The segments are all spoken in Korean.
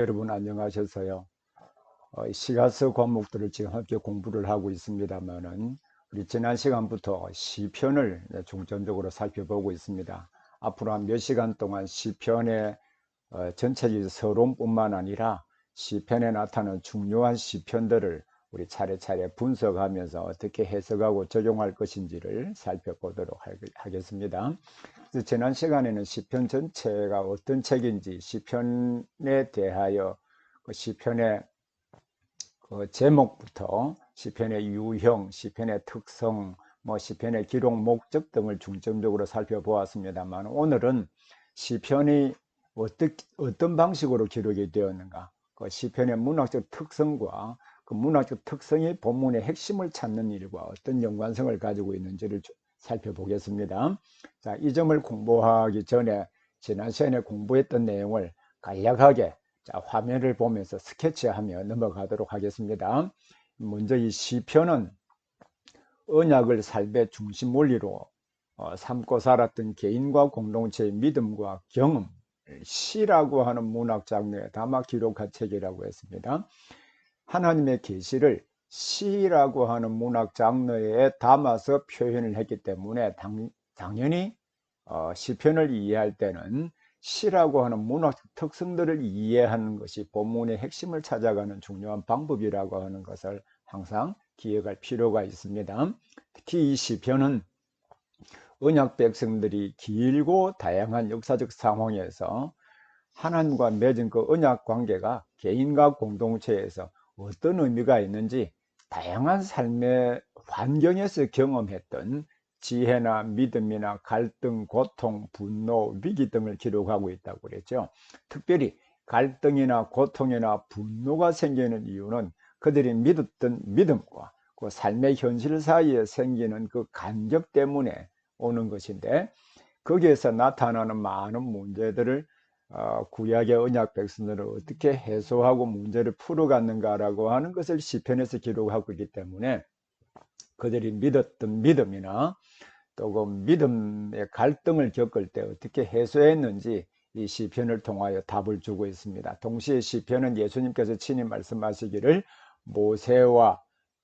여러분 안녕하셨어요. 시가서 과목들을 지금 함께 공부를 하고 있습니다만은 우리 지난 시간부터 시편을 중점적으로 살펴보고 있습니다. 앞으로 한 몇 시간 동안 시편의 전체적인 서론뿐만 아니라 시편에 나타나는 중요한 시편들을 우리 차례차례 분석하면서 어떻게 해석하고 적용할 것인지를 살펴보도록 하겠습니다. 지난 시간에는 시편 전체가 어떤 책인지, 시편에 대하여 그 시편의 그 제목부터 시편의 유형, 시편의 특성, 시편의 기록 목적 등을 중점적으로 살펴보았습니다만, 오늘은 시편이 어떤 방식으로 기록이 되었는가, 그 시편의 문학적 특성과 그 문학적 특성이 본문의 핵심을 찾는 일과 어떤 연관성을 가지고 있는지를 살펴보겠습니다. 자, 이 점을 공부하기 전에 지난 시간에 공부했던 내용을 간략하게 화면을 보면서 스케치하며 넘어가도록 하겠습니다. 먼저 이 시편은 언약을 삶의 중심 원리로 삼고 살았던 개인과 공동체의 믿음과 경험, 시라고 하는 문학 장르에 담아 기록한 책이라고 했습니다. 하나님의 계시를 시라고 하는 문학 장르에 담아서 표현을 했기 때문에 당연히 시편을 이해할 때는 시라고 하는 문학 특성들을 이해하는 것이 본문의 핵심을 찾아가는 중요한 방법이라고 하는 것을 항상 기억할 필요가 있습니다. 특히 이 시편은 언약 백성들이 길고 다양한 역사적 상황에서 하나님과 맺은 그 언약 관계가 개인과 공동체에서 어떤 의미가 있는지 다양한 삶의 환경에서 경험했던 지혜나 믿음이나 갈등, 고통, 분노, 위기 등을 기록하고 있다고 그랬죠. 특별히 갈등이나 고통이나 분노가 생기는 이유는 그들이 믿었던 믿음과 그 삶의 현실 사이에 생기는 그 간격 때문에 오는 것인데, 거기에서 나타나는 많은 문제들을 구약의 언약 백성들은 어떻게 해소하고 문제를 풀어갔는가라고 하는 것을 시편에서 기록하고 있기 때문에 그들이 믿었던 믿음이나 또 그 믿음의 갈등을 겪을 때 어떻게 해소했는지 이 시편을 통하여 답을 주고 있습니다. 동시에 시편은 예수님께서 친히 말씀하시기를 모세와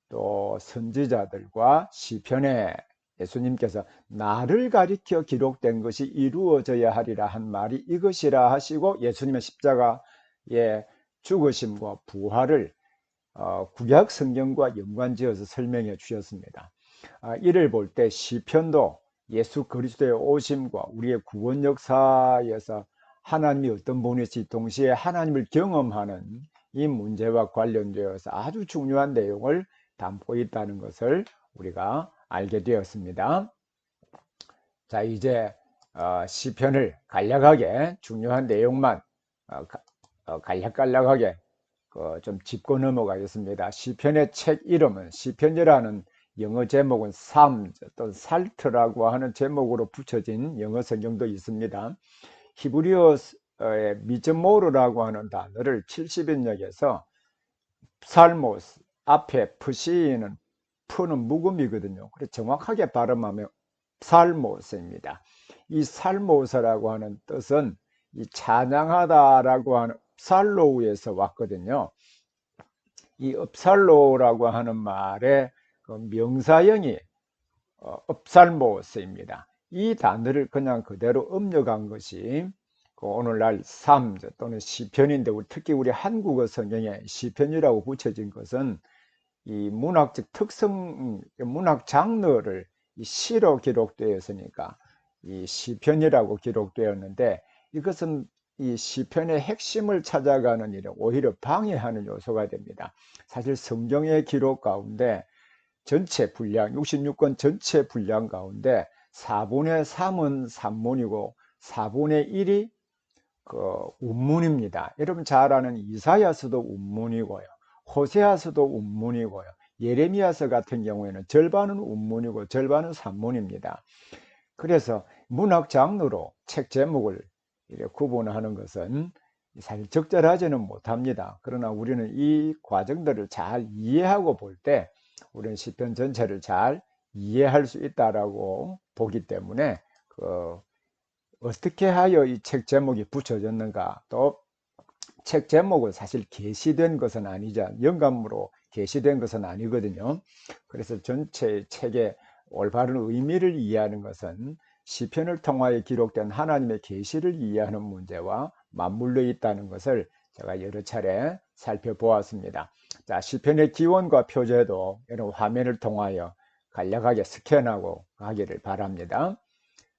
또 선지자들과 시편에 예수님께서 나를 가리켜 기록된 것이 이루어져야 하리라 한 말이 이것이라 하시고 예수님의 십자가의 죽으심과 부활을 구약 성경과 연관지어서 설명해 주셨습니다. 이를 볼 때 시편도 예수 그리스도의 오심과 우리의 구원 역사에서 하나님이 어떤 분이시 동시에 하나님을 경험하는 이 문제와 관련되어서 아주 중요한 내용을 담고 있다는 것을 우리가 알게 되었습니다. 자, 이제 시편을 간략하게 중요한 내용만 간략간략하게 좀 짚고 넘어가겠습니다. 시편의 책 이름은, 시편이라는 영어 제목은 삶 또는 살트라고 하는 제목으로 붙여진 영어 성경도 있습니다. 히브리어의 미즈모르라고 하는 단어를 70인역에서 살모스 앞에 푸시는 푸는 묵음이거든요. 그래서 정확하게 발음하면 살모스입니다. 이 살모스라고 하는 뜻은 이 찬양하다라고 하는 읍살로우에서 왔거든요. 이 읍살로라고 하는 말의 그 명사형이 읍살모스입니다. 이 단어를 그냥 그대로 음력한 것이 그 오늘날 삶 또는 시편인데, 특히 우리 한국어 성경에 시편이라고 붙여진 것은 이 문학적 특성, 문학 장르를 이 시로 기록되었으니까 이 시편이라고 기록되었는데, 이것은 이 시편의 핵심을 찾아가는 일에 오히려 방해하는 요소가 됩니다. 사실 성경의 기록 가운데 전체 분량, 66권 전체 분량 가운데 4분의 3은 산문이고 4분의 1이 그 운문입니다. 여러분 잘 아는 이사야서도 운문이고요, 호세아서도 운문이고요, 예레미야서 같은 경우에는 절반은 운문이고 절반은 산문입니다. 그래서 문학 장르로 책 제목을 구분하는 것은 사실 적절하지는 못합니다. 그러나 우리는 이 과정들을 잘 이해하고 볼 때 우리는 시편 전체를 잘 이해할 수 있다라고 보기 때문에 어떻게 하여 이 책 제목이 붙여졌는가, 또 책 제목은 사실 게시된 것은 아니죠. 영감으로 게시된 것은 아니거든요. 그래서 전체 책의 올바른 의미를 이해하는 것은 시편을 통하여 기록된 하나님의 계시를 이해하는 문제와 맞물려 있다는 것을 제가 여러 차례 살펴보았습니다. 자, 시편의 기원과 표제도 이런 화면을 통하여 간략하게 스캔하고 가기를 바랍니다.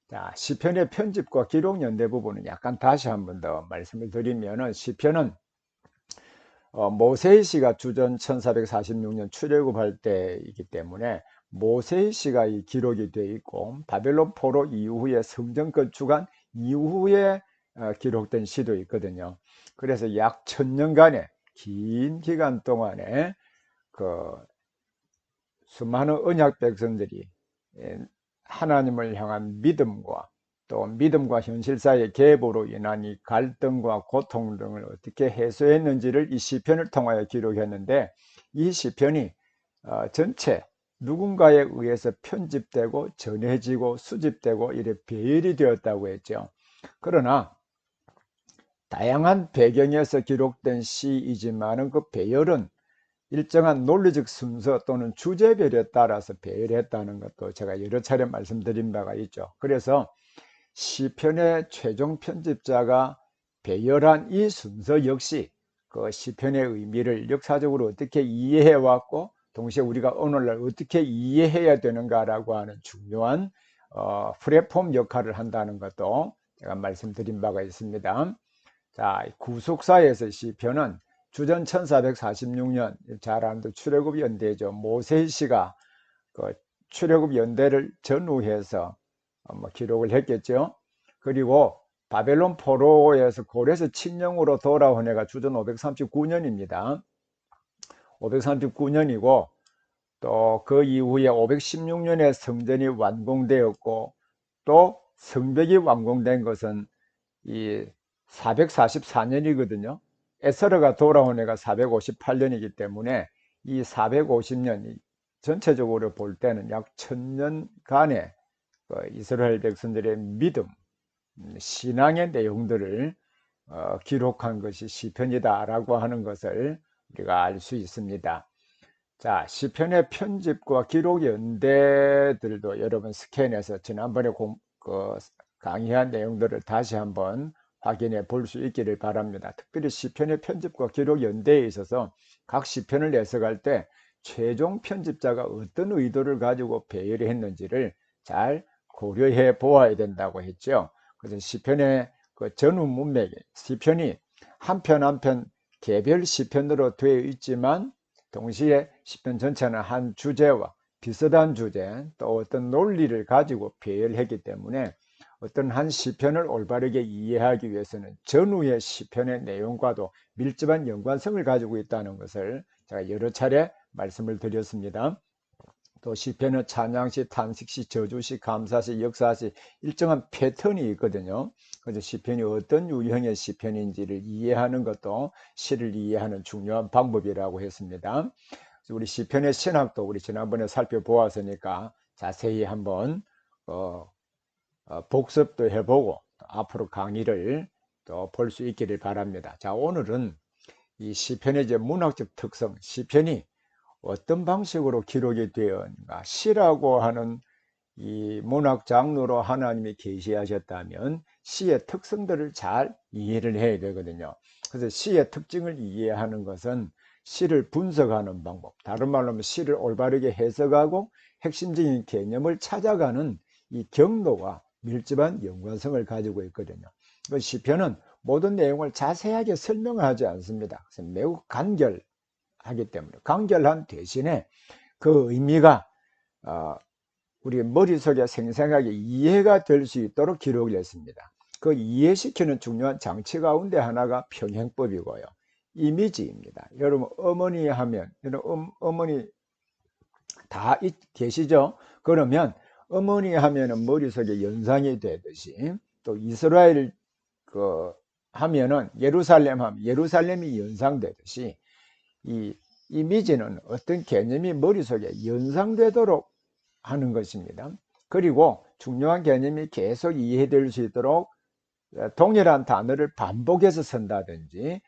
자, 시편의 편집과 기록 연대 부분은 약간 다시 한 번 더 말씀을 드리면은, 시편은 모세의 시가 주전 1446년 출애굽할 때이기 때문에 모세의 시가 이 기록이 되어 있고, 바벨론 포로 이후에 성전 건축한 이후에 기록된 시도 있거든요. 그래서 약 1000년간의 긴 기간 동안에 그 수많은 언약 백성들이 하나님을 향한 믿음과 또 믿음과 현실 사이의 갭으로 인한 이 갈등과 고통 등을 어떻게 해소했는지를 이 시편을 통하여 기록했는데, 이 시편이 전체 누군가에 의해서 편집되고 전해지고 수집되고 이래 배열이 되었다고 했죠. 그러나 다양한 배경에서 기록된 시이지만은 그 배열은 일정한 논리적 순서 또는 주제별에 따라서 배열했다는 것도 제가 여러 차례 말씀드린 바가 있죠. 그래서 시편의 최종 편집자가 배열한 이 순서 역시 그 시편의 의미를 역사적으로 어떻게 이해해 왔고, 동시에 우리가 오늘날 어떻게 이해해야 되는가라고 하는 중요한 플랫폼 역할을 한다는 것도 제가 말씀드린 바가 있습니다. 자, 구속사에서 시편은 주전 1446년, 잘 아는 출애굽 연대죠. 모세 씨가 그 출애굽 연대를 전후해서 기록을 했겠죠. 그리고 바벨론 포로에서 고레스 칙령으로 돌아온 해가 주전 539년입니다. 539년이고, 또 그 이후에 516년에 성전이 완공되었고, 또 성벽이 완공된 것은 이 444년이거든요. 에스라가 돌아온 해가 458년이기 때문에 이 450년, 전체적으로 볼 때는 약 1000년간의 이스라엘 백성들의 믿음, 신앙의 내용들을 기록한 것이 시편이다라고 하는 것을 우리가 알 수 있습니다. 자, 시편의 편집과 기록 연대들도 여러분 스캔해서 지난번에 강의한 내용들을 다시 한번 확인해 볼 수 있기를 바랍니다. 특별히 시편의 편집과 기록 연대에 있어서 각 시편을 해석할 때 최종 편집자가 어떤 의도를 가지고 배열했는지를 잘 고려해 보아야 된다고 했죠. 그래서 시편의 그 전후 문맥, 시편이 한 편 한 편 개별 시편으로 되어 있지만 동시에 시편 전체는 한 주제와 비슷한 주제, 또 어떤 논리를 가지고 배열했기 때문에 어떤 한 시편을 올바르게 이해하기 위해서는 전후의 시편의 내용과도 밀접한 연관성을 가지고 있다는 것을 제가 여러 차례 말씀을 드렸습니다. 또 시편은 찬양시, 탄식시, 저주시, 감사시, 역사시 일정한 패턴이 있거든요. 그래서 시편이 어떤 유형의 시편인지를 이해하는 것도 시를 이해하는 중요한 방법이라고 했습니다. 우리 시편의 신학도 우리 지난번에 살펴보았으니까 자세히 한번 복습도 해보고 앞으로 강의를 또 볼 수 있기를 바랍니다. 자, 오늘은 이 시편의 이제 문학적 특성, 시편이 어떤 방식으로 기록이 되었는가, 시라고 하는 이 문학 장르로 하나님이 계시하셨다면 시의 특성들을 잘 이해를 해야 되거든요. 그래서 시의 특징을 이해하는 것은 시를 분석하는 방법, 다른 말로 하면 시를 올바르게 해석하고 핵심적인 개념을 찾아가는 이 경로와 밀접한 연관성을 가지고 있거든요. 시편은 모든 내용을 자세하게 설명하지 않습니다. 그래서 매우 간결하기 때문에, 간결한 대신에 그 의미가 우리 머릿속에 생생하게 이해가 될 수 있도록 기록을 했습니다. 그 이해시키는 중요한 장치 가운데 하나가 평행법이고요, 이미지입니다. 여러분 어머니 하면, 여러분 어머니 다 계시죠? 그러면 어머니 하면은 머릿속에 연상이 되듯이, 또 이스라엘 하면은 예루살렘 하면 예루살렘이 연상되듯이, 이 이미지는 어떤 개념이 머릿속에 연상되도록 하는 것입니다. 그리고 중요한 개념이 계속 이해될 수 있도록 동일한 단어를 반복해서 쓴다든지,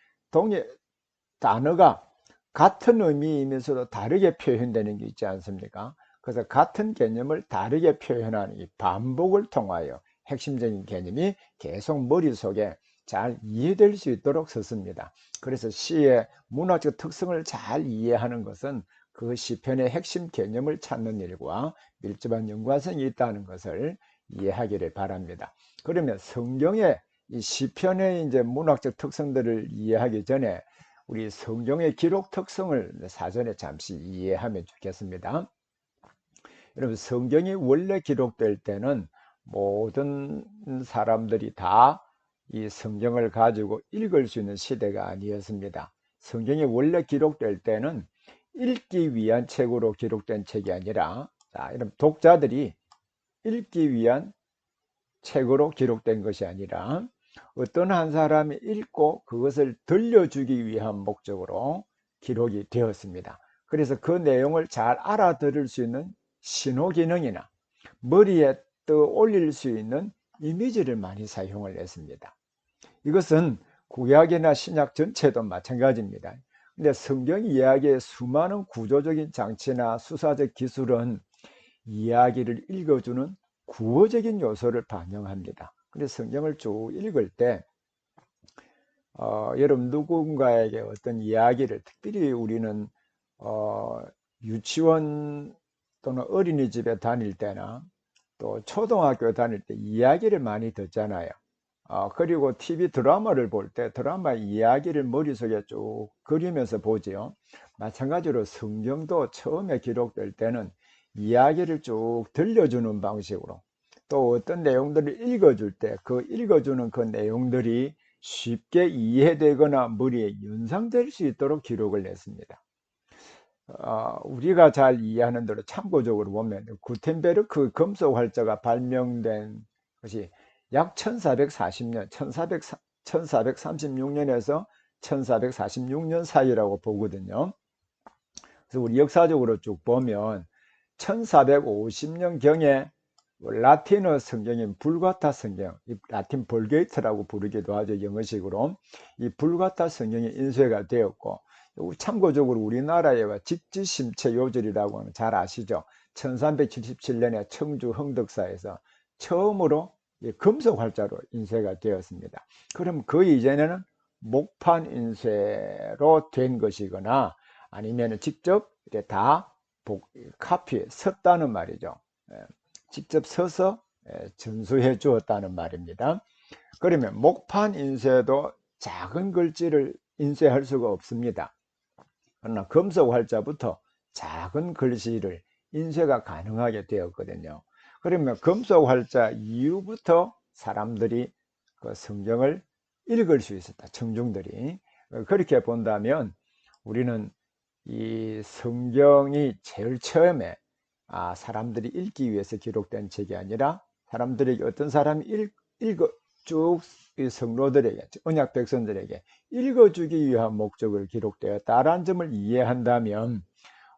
단어가 같은 의미이면서도 다르게 표현되는 게 있지 않습니까? 그래서 같은 개념을 다르게 표현하는 이 반복을 통하여 핵심적인 개념이 계속 머릿속에 잘 이해될 수 있도록 썼습니다. 그래서 시의 문학적 특성을 잘 이해하는 것은 그 시편의 핵심 개념을 찾는 일과 밀접한 연관성이 있다는 것을 이해하기를 바랍니다. 그러면 성경의 이 시편의 이제 문학적 특성들을 이해하기 전에 우리 성경의 기록 특성을 사전에 잠시 이해하면 좋겠습니다. 여러분, 성경이 원래 기록될 때는 모든 사람들이 다 이 성경을 가지고 읽을 수 있는 시대가 아니었습니다. 성경이 원래 기록될 때는 읽기 위한 책으로 기록된 책이 아니라, 이런 독자들이 읽기 위한 책으로 기록된 것이 아니라 어떤 한 사람이 읽고 그것을 들려주기 위한 목적으로 기록이 되었습니다. 그래서 그 내용을 잘 알아들을 수 있는 신호 기능이나 머리에 떠올릴 수 있는 이미지를 많이 사용을 했습니다. 이것은 구약이나 신약 전체도 마찬가지입니다. 근데 성경 이야기의 수많은 구조적인 장치나 수사적 기술은 이야기를 읽어주는 구어적인 요소를 반영합니다. 그래서 성경을 쭉 읽을 때 여러분 누군가에게 어떤 이야기를, 특별히 우리는 유치원 또는 어린이집에 다닐 때나 또 초등학교 다닐 때 이야기를 많이 듣잖아요. 그리고 TV 드라마를 볼 때 드라마 이야기를 머릿속에 쭉 그리면서 보지요. 마찬가지로 성경도 처음에 기록될 때는 이야기를 쭉 들려주는 방식으로, 또 어떤 내용들을 읽어줄 때 그 읽어주는 그 내용들이 쉽게 이해되거나 머리에 연상될 수 있도록 기록을 했습니다. 우리가 잘 이해하는 대로 참고적으로 보면 구텐베르크 금속 활자가 발명된 것이 약 1440년, 1436년에서 1446년 사이라고 보거든요. 그래서 우리 역사적으로 쭉 보면 1450년경에 라틴어 성경인 불가타 성경, 라틴 볼게이트라고 부르기도 하죠, 영어식으로. 이 불가타 성경이 인쇄가 되었고, 참고적으로 우리나라의 직지심체 요절이라고 하는 잘 아시죠? 1377년에 청주 흥덕사에서 처음으로 금속 활자로 인쇄가 되었습니다. 그럼 그 이전에는 목판 인쇄로 된 것이거나 아니면 직접 이렇게 다 카피 섰다는 말이죠. 직접 서서 전수해 주었다는 말입니다. 그러면 목판 인쇄도 작은 글씨를 인쇄할 수가 없습니다. 그러나 금속 활자부터 작은 글씨를 인쇄가 가능하게 되었거든요. 그러면 금속 활자 이후부터 사람들이 그 성경을 읽을 수 있었다. 청중들이. 그렇게 본다면 우리는 이 성경이 제일 처음에 사람들이 읽기 위해서 기록된 책이 아니라 사람들에게, 어떤 사람이 읽어 쭉 성로들에게, 언약 백성들에게 읽어주기 위한 목적을 기록되었다라는 점을 이해한다면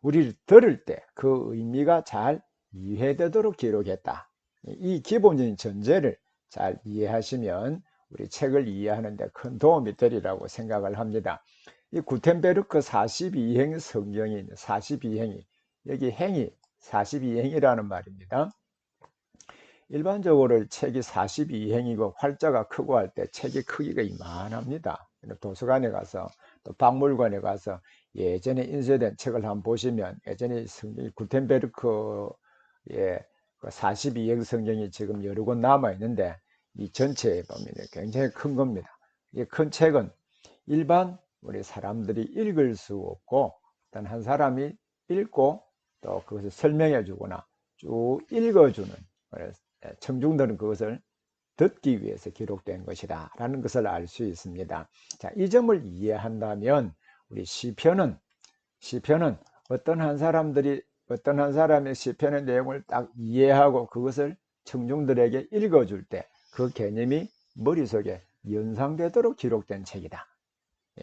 우리를 들을 때 그 의미가 잘 이해되도록 기록했다. 이 기본적인 전제를 잘 이해하시면 우리 책을 이해하는 데 큰 도움이 되리라고 생각을 합니다. 이 구텐베르크 42행 성경이 42행이, 여기 행이 42행이라는 말입니다. 일반적으로 책이 42행이고 활자가 크고 할 때 책의 크기가 이만합니다. 도서관에 가서 또 박물관에 가서 예전에 인쇄된 책을 한번 보시면, 예전에 성경 구텐베르크의 42행 성경이 지금 여러 권 남아 있는데 이 전체에 보면 굉장히 큰 겁니다. 이 큰 책은 일반 우리 사람들이 읽을 수 없고, 어떤 한 사람이 읽고 또 그것을 설명해 주거나 쭉 읽어주는, 청중들은 그것을 듣기 위해서 기록된 것이다 라는 것을 알 수 있습니다. 자, 이 점을 이해한다면 우리 시편은 어떤 한 사람의 시편의 내용을 딱 이해하고 그것을 청중들에게 읽어줄 때 그 개념이 머릿속에 연상되도록 기록된 책이다.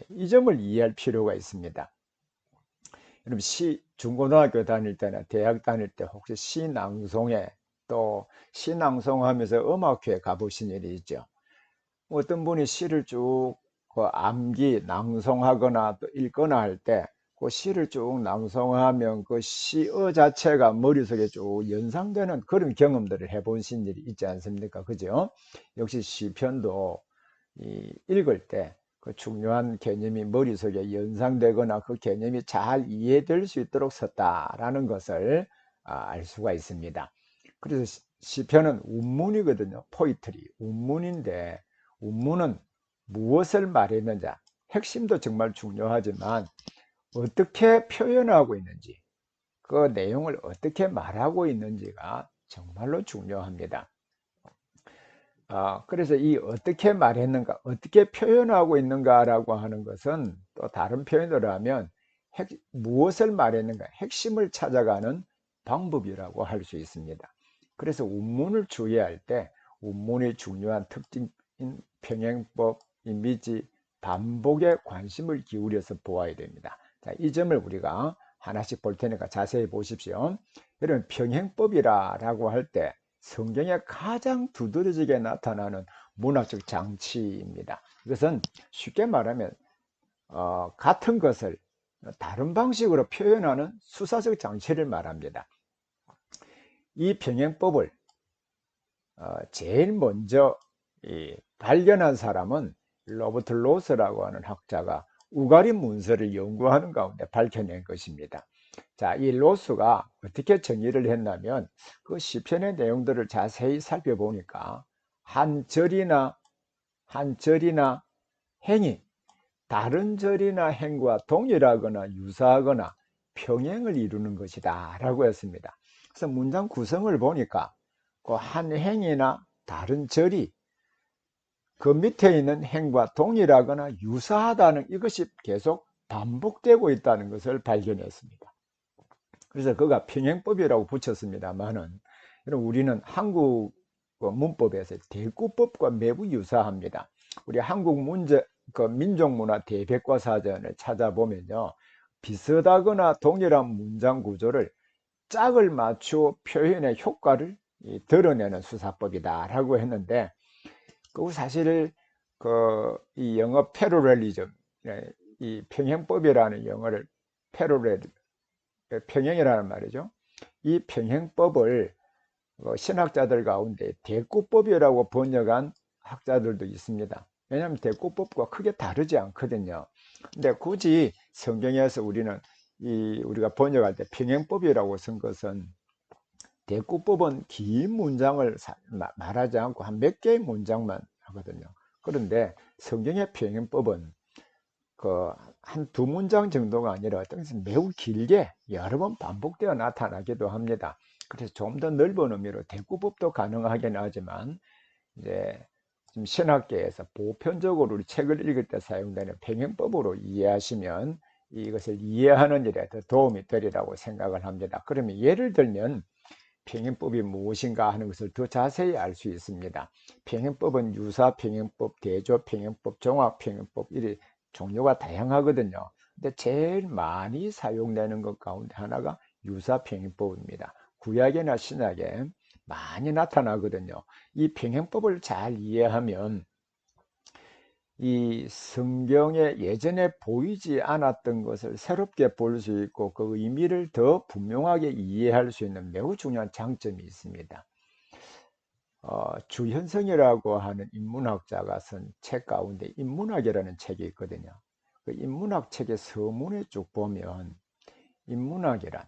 이 점을 이해할 필요가 있습니다. 여러분, 중고등학교 다닐 때나 대학 다닐 때 혹시 시낭송회, 또 시낭송하면서 음악회 가보신 일이 있죠? 어떤 분이 시를 쭉 그 암기 낭송하거나 또 읽거나 할 때 그 시를 쭉 낭송하면 그 시어 자체가 머릿속에 쭉 연상되는 그런 경험들을 해보신 일이 있지 않습니까? 그죠? 역시 시편도 읽을 때 그 중요한 개념이 머릿속에 연상되거나 그 개념이 잘 이해될 수 있도록 썼다라는 것을 알 수가 있습니다. 그래서 시편은 운문이거든요. 포이트리, 운문인데 운문은 무엇을 말했는지 핵심도 정말 중요하지만 어떻게 표현하고 있는지 그 내용을 어떻게 말하고 있는지가 정말로 중요합니다. 그래서 이 어떻게 말했는가, 어떻게 표현하고 있는가라고 하는 것은 또 다른 표현으로 하면 무엇을 말했는가, 핵심을 찾아가는 방법이라고 할 수 있습니다. 그래서 운문을 주의할 때 운문의 중요한 특징인 평행법, 이미지, 반복에 관심을 기울여서 보아야 됩니다. 자, 이 점을 우리가 하나씩 볼 테니까 자세히 보십시오. 여러분, 평행법이라고 할 때 성경에 가장 두드러지게 나타나는 문학적 장치입니다. 이것은 쉽게 말하면 같은 것을 다른 방식으로 표현하는 수사적 장치를 말합니다. 이 평행법을 제일 먼저 발견한 사람은 로버트 로스라고 하는 학자가 우가리 문서를 연구하는 가운데 밝혀낸 것입니다. 자, 이 로스가 어떻게 정의를 했냐면 그 시편의 내용들을 자세히 살펴보니까 한 절이나 행이 다른 절이나 행과 동일하거나 유사하거나 평행을 이루는 것이다 라고 했습니다. 그래서 문장 구성을 보니까 그 한 행이나 다른 절이 그 밑에 있는 행과 동일하거나 유사하다는 이것이 계속 반복되고 있다는 것을 발견했습니다. 그래서 그가 평행법이라고 붙였습니다만은 우리는 한국 문법에서 대구법과 매우 유사합니다. 우리 한국 민족문화 대백과사전을 찾아보면요, 비슷하거나 동일한 문장 구조를 짝을 맞추어 표현의 효과를 드러내는 수사법이다라고 했는데, 그 사실 이 영어 패러렐리즘, 이 평행법이라는 영어를 평행이라는 말이죠. 이 평행법을 신학자들 가운데 대꾸법이라고 번역한 학자들도 있습니다. 왜냐하면 대꾸법과 크게 다르지 않거든요. 근데 굳이 성경에서 우리가 번역할 때 평행법이라고 쓴 것은 대꾸법은 긴 문장을 말하지 않고 한 몇 개의 문장만 하거든요. 그런데 성경의 평행법은 한 두 문장 정도가 아니라 어떤 것은 매우 길게 여러 번 반복되어 나타나기도 합니다. 그래서 좀 더 넓은 의미로 대꾸법도 가능하긴 하지만 이제 좀 신학계에서 보편적으로 우리 책을 읽을 때 사용되는 평행법으로 이해하시면 이것을 이해하는 일에 더 도움이 되리라고 생각을 합니다. 그러면 예를 들면 평행법이 무엇인가 하는 것을 더 자세히 알 수 있습니다. 평행법은 유사평행법, 대조평행법, 종합평행법 이런 종류가 다양하거든요. 근데 제일 많이 사용되는 것 가운데 하나가 유사평행법입니다. 구약이나 신약에 많이 나타나거든요. 이 평행법을 잘 이해하면 이 성경에 예전에 보이지 않았던 것을 새롭게 볼 수 있고 그 의미를 더 분명하게 이해할 수 있는 매우 중요한 장점이 있습니다. 주현성이라고 하는 인문학자가 쓴 책 가운데 인문학이라는 책이 있거든요. 그 인문학 책의 서문에 쭉 보면 인문학이란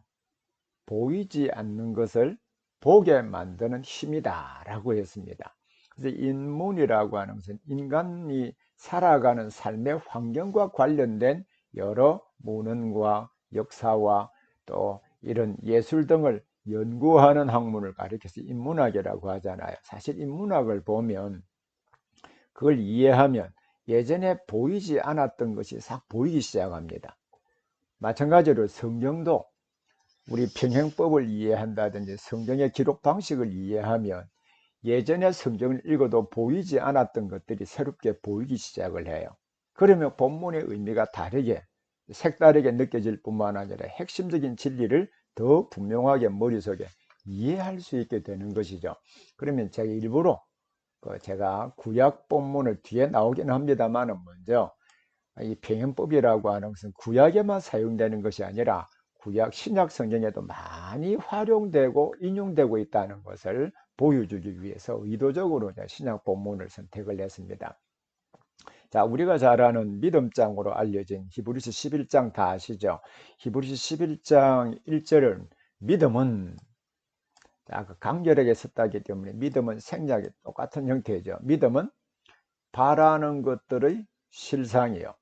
보이지 않는 것을 보게 만드는 힘이다 라고 했습니다. 그래서 인문이라고 하는 것은 인간이 살아가는 삶의 환경과 관련된 여러 문헌과 역사와 또 이런 예술 등을 연구하는 학문을 가리켜서 인문학이라고 하잖아요. 사실 인문학을 보면 그걸 이해하면 예전에 보이지 않았던 것이 싹 보이기 시작합니다. 마찬가지로 성경도 우리 평행법을 이해한다든지 성경의 기록 방식을 이해하면 예전에 성경을 읽어도 보이지 않았던 것들이 새롭게 보이기 시작을 해요. 그러면 본문의 의미가 다르게 색다르게 느껴질 뿐만 아니라 핵심적인 진리를 더 분명하게 머릿속에 이해할 수 있게 되는 것이죠. 그러면 제가 일부러 제가 구약 본문을 뒤에 나오긴 합니다만 먼저 이 평행법이라고 하는 것은 구약에만 사용되는 것이 아니라 구약 신약 성경에도 많이 활용되고 인용되고 있다는 것을 보여주기 위해서 의도적으로 신약 본문을 선택을 했습니다. 자, 우리가 잘 아는 믿음장으로 알려진 히브리서 11장 다 아시죠? 히브리서 11장 1절은 믿음은 그 간결하게 썼다기 때문에 믿음은 생략이 똑같은 형태죠. 믿음은 바라는 것들의 실상이요.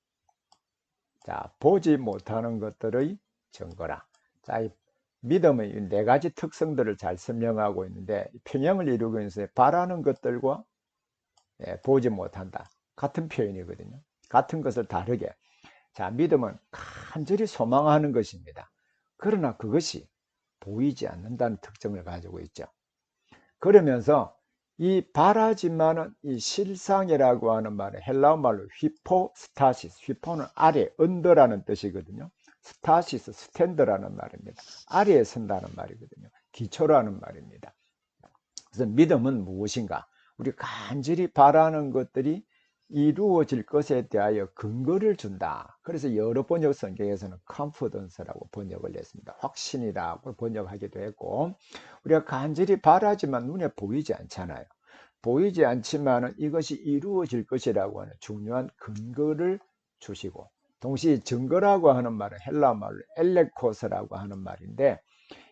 자, 보지 못하는 것들의 증거라. 자, 이 믿음의 네 가지 특성들을 잘 설명하고 있는데 평형을 이루고 있어요. 바라는 것들과 보지 못한다. 같은 표현이거든요. 같은 것을 다르게. 자, 믿음은 간절히 소망하는 것입니다. 그러나 그것이 보이지 않는다는 특징을 가지고 있죠. 그러면서 이 바라지만은 이 실상이라고 하는 말은 헬라어 말로 휘포스타시스, 휘포는 아래, 언더라는 뜻이거든요. 스타시스, 스탠드라는 말입니다. 아래에 선다는 말이거든요. 기초라는 말입니다. 그래서 믿음은 무엇인가? 우리 간절히 바라는 것들이 이루어질 것에 대하여 근거를 준다. 그래서 여러 번역 성경에서는 confidence라고 번역을 했습니다. 확신이라고 번역하기도 했고, 우리가 간절히 바라지만 눈에 보이지 않잖아요. 보이지 않지만 이것이 이루어질 것이라고 하는 중요한 근거를 주시고, 동시에 증거라고 하는 말은 헬라 말로 엘레코스라고 하는 말인데,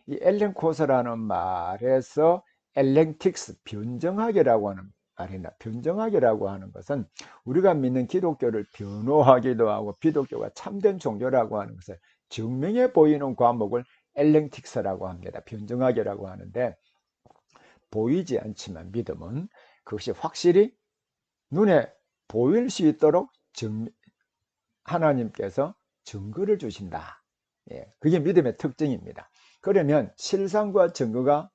이 엘렌코스라는 말에서 엘렌틱스, 변정하게라고 하는 말이나 변정하게라고 하는 것은 우리가 믿는 기독교를 변호하기도 하고 기독교가 참된 종교라고 하는 것을 증명해 보이는 과목을 엘렌틱스라고 합니다. 변정하게라고 하는데, 보이지 않지만 믿음은 그것이 확실히 눈에 보일 수 있도록 하나님께서 증거를 주신다. 그게 믿음의 특징입니다. 그러면 실상과 증거가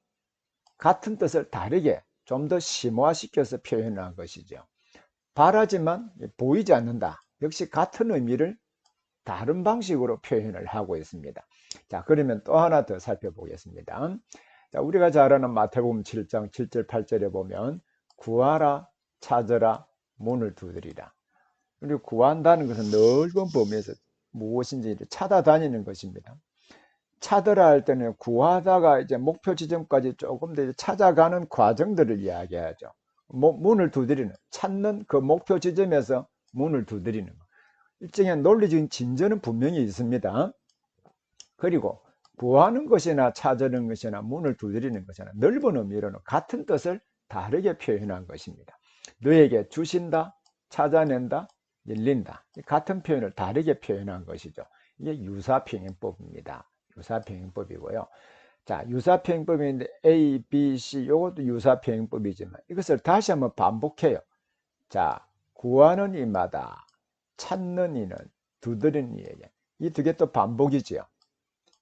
같은 뜻을 다르게 좀 더 심화시켜서 표현한 것이죠. 바라지만 보이지 않는다. 역시 같은 의미를 다른 방식으로 표현을 하고 있습니다. 자, 그러면 또 하나 더 살펴보겠습니다. 자, 우리가 잘 아는 마태복음 7장 7절 8절에 보면 구하라, 찾으라, 문을 두드리라. 그리고 구한다는 것은 넓은 범위에서 무엇인지 찾아다니는 것입니다. 찾으라 할 때는 구하다가 이제 목표 지점까지 조금 더 찾아가는 과정들을 이야기하죠. 문을 두드리는, 찾는 그 목표 지점에서 문을 두드리는 것. 일종의 논리적인 진전은 분명히 있습니다. 그리고 구하는 것이나 찾으는 것이나 문을 두드리는 것이나 넓은 의미로는 같은 뜻을 다르게 표현한 것입니다. 너에게 주신다, 찾아낸다, 열린다. 같은 표현을 다르게 표현한 것이죠. 이게 유사평행법입니다. 유사평행법이고요. 자, 유사평행법인데 A, B, C 이것도 유사평행법이지만 이것을 다시 한번 반복해요. 자, 구하는 이마다, 찾는 이는, 두드리는 이에게. 이 두 개 또 반복이지요.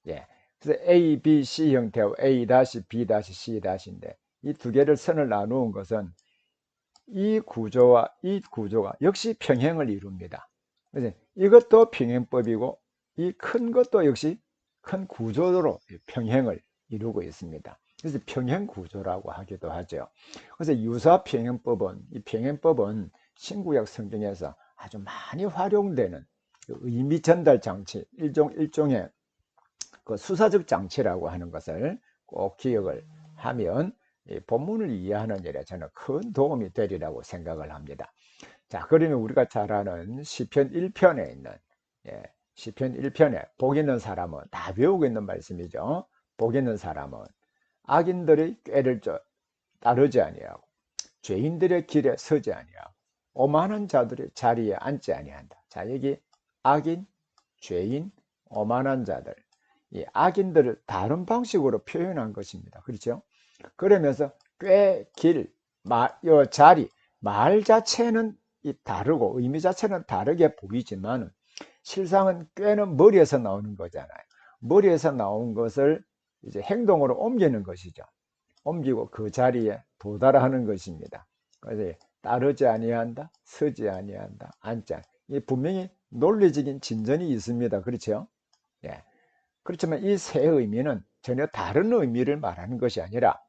예. 그래서 A, B, C 형태와 A-, B-, C-인데 이 두 개를 선을 나누은 것은 이 구조와 이 구조가 역시 평행을 이룹니다. 그래서 이것도 평행법이고 이 큰 것도 역시 큰 구조로 평행을 이루고 있습니다. 그래서 평행구조라고 하기도 하죠. 그래서 유사평행법은, 이 평행법은 신구약 성경에서 아주 많이 활용되는 의미 전달 장치, 일종의 그 수사적 장치라고 하는 것을 꼭 기억을 하면 본문을 이해하는 일에 저는 큰 도움이 되리라고 생각을 합니다. 자, 그러면 우리가 잘 아는 시편 1편에 있는 시편 1편에 복 있는 사람은 다 외우고 있는 말씀이죠. 복 있는 사람은 악인들의 꾀를 따르지 아니하고 죄인들의 길에 서지 아니하고 오만한 자들의 자리에 앉지 아니한다. 자, 여기 악인, 죄인, 오만한 자들, 이 악인들을 다른 방식으로 표현한 것입니다. 그렇죠? 그러면서 꽤, 길, 자리, 말 자체는 다르고 의미 자체는 다르게 보이지만 실상은 꾀는 머리에서 나오는 거잖아요. 머리에서 나온 것을 이제 행동으로 옮기는 것이죠. 옮기고 그 자리에 도달하는 것입니다. 그래서 따르지 아니한다, 서지 아니한다, 앉지 않. 이 분명히 논리적인 진전이 있습니다. 그렇죠? 예. 그렇지만 이 세 의미는 전혀 다른 의미를 말하는 것이 아니라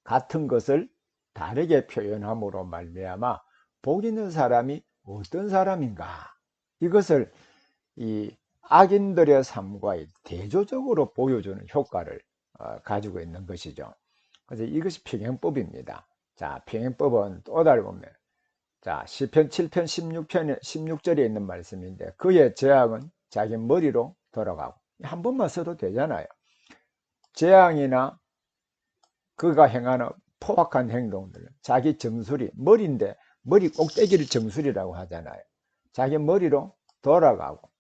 같은 것을 다르게 표현함으로 말미암아 복 있는 사람이 어떤 사람인가? 이것을 이 악인들의 삶과 대조적으로 보여주는 효과를 가지고 있는 것이죠. 그래서 이것이 평행법입니다. 자, 평행법은 또 다르게 보면, 자, 시편 7편 16절에 있는 말씀인데, 그의 재앙은 자기 머리로 돌아가고, 한 번만 써도 되잖아요. 재앙이나 그가 행하는 포악한 행동들, 자기 정수리, 머리인데 머리 꼭대기를 정수리라고 하잖아요. 자기 머리로 돌아가고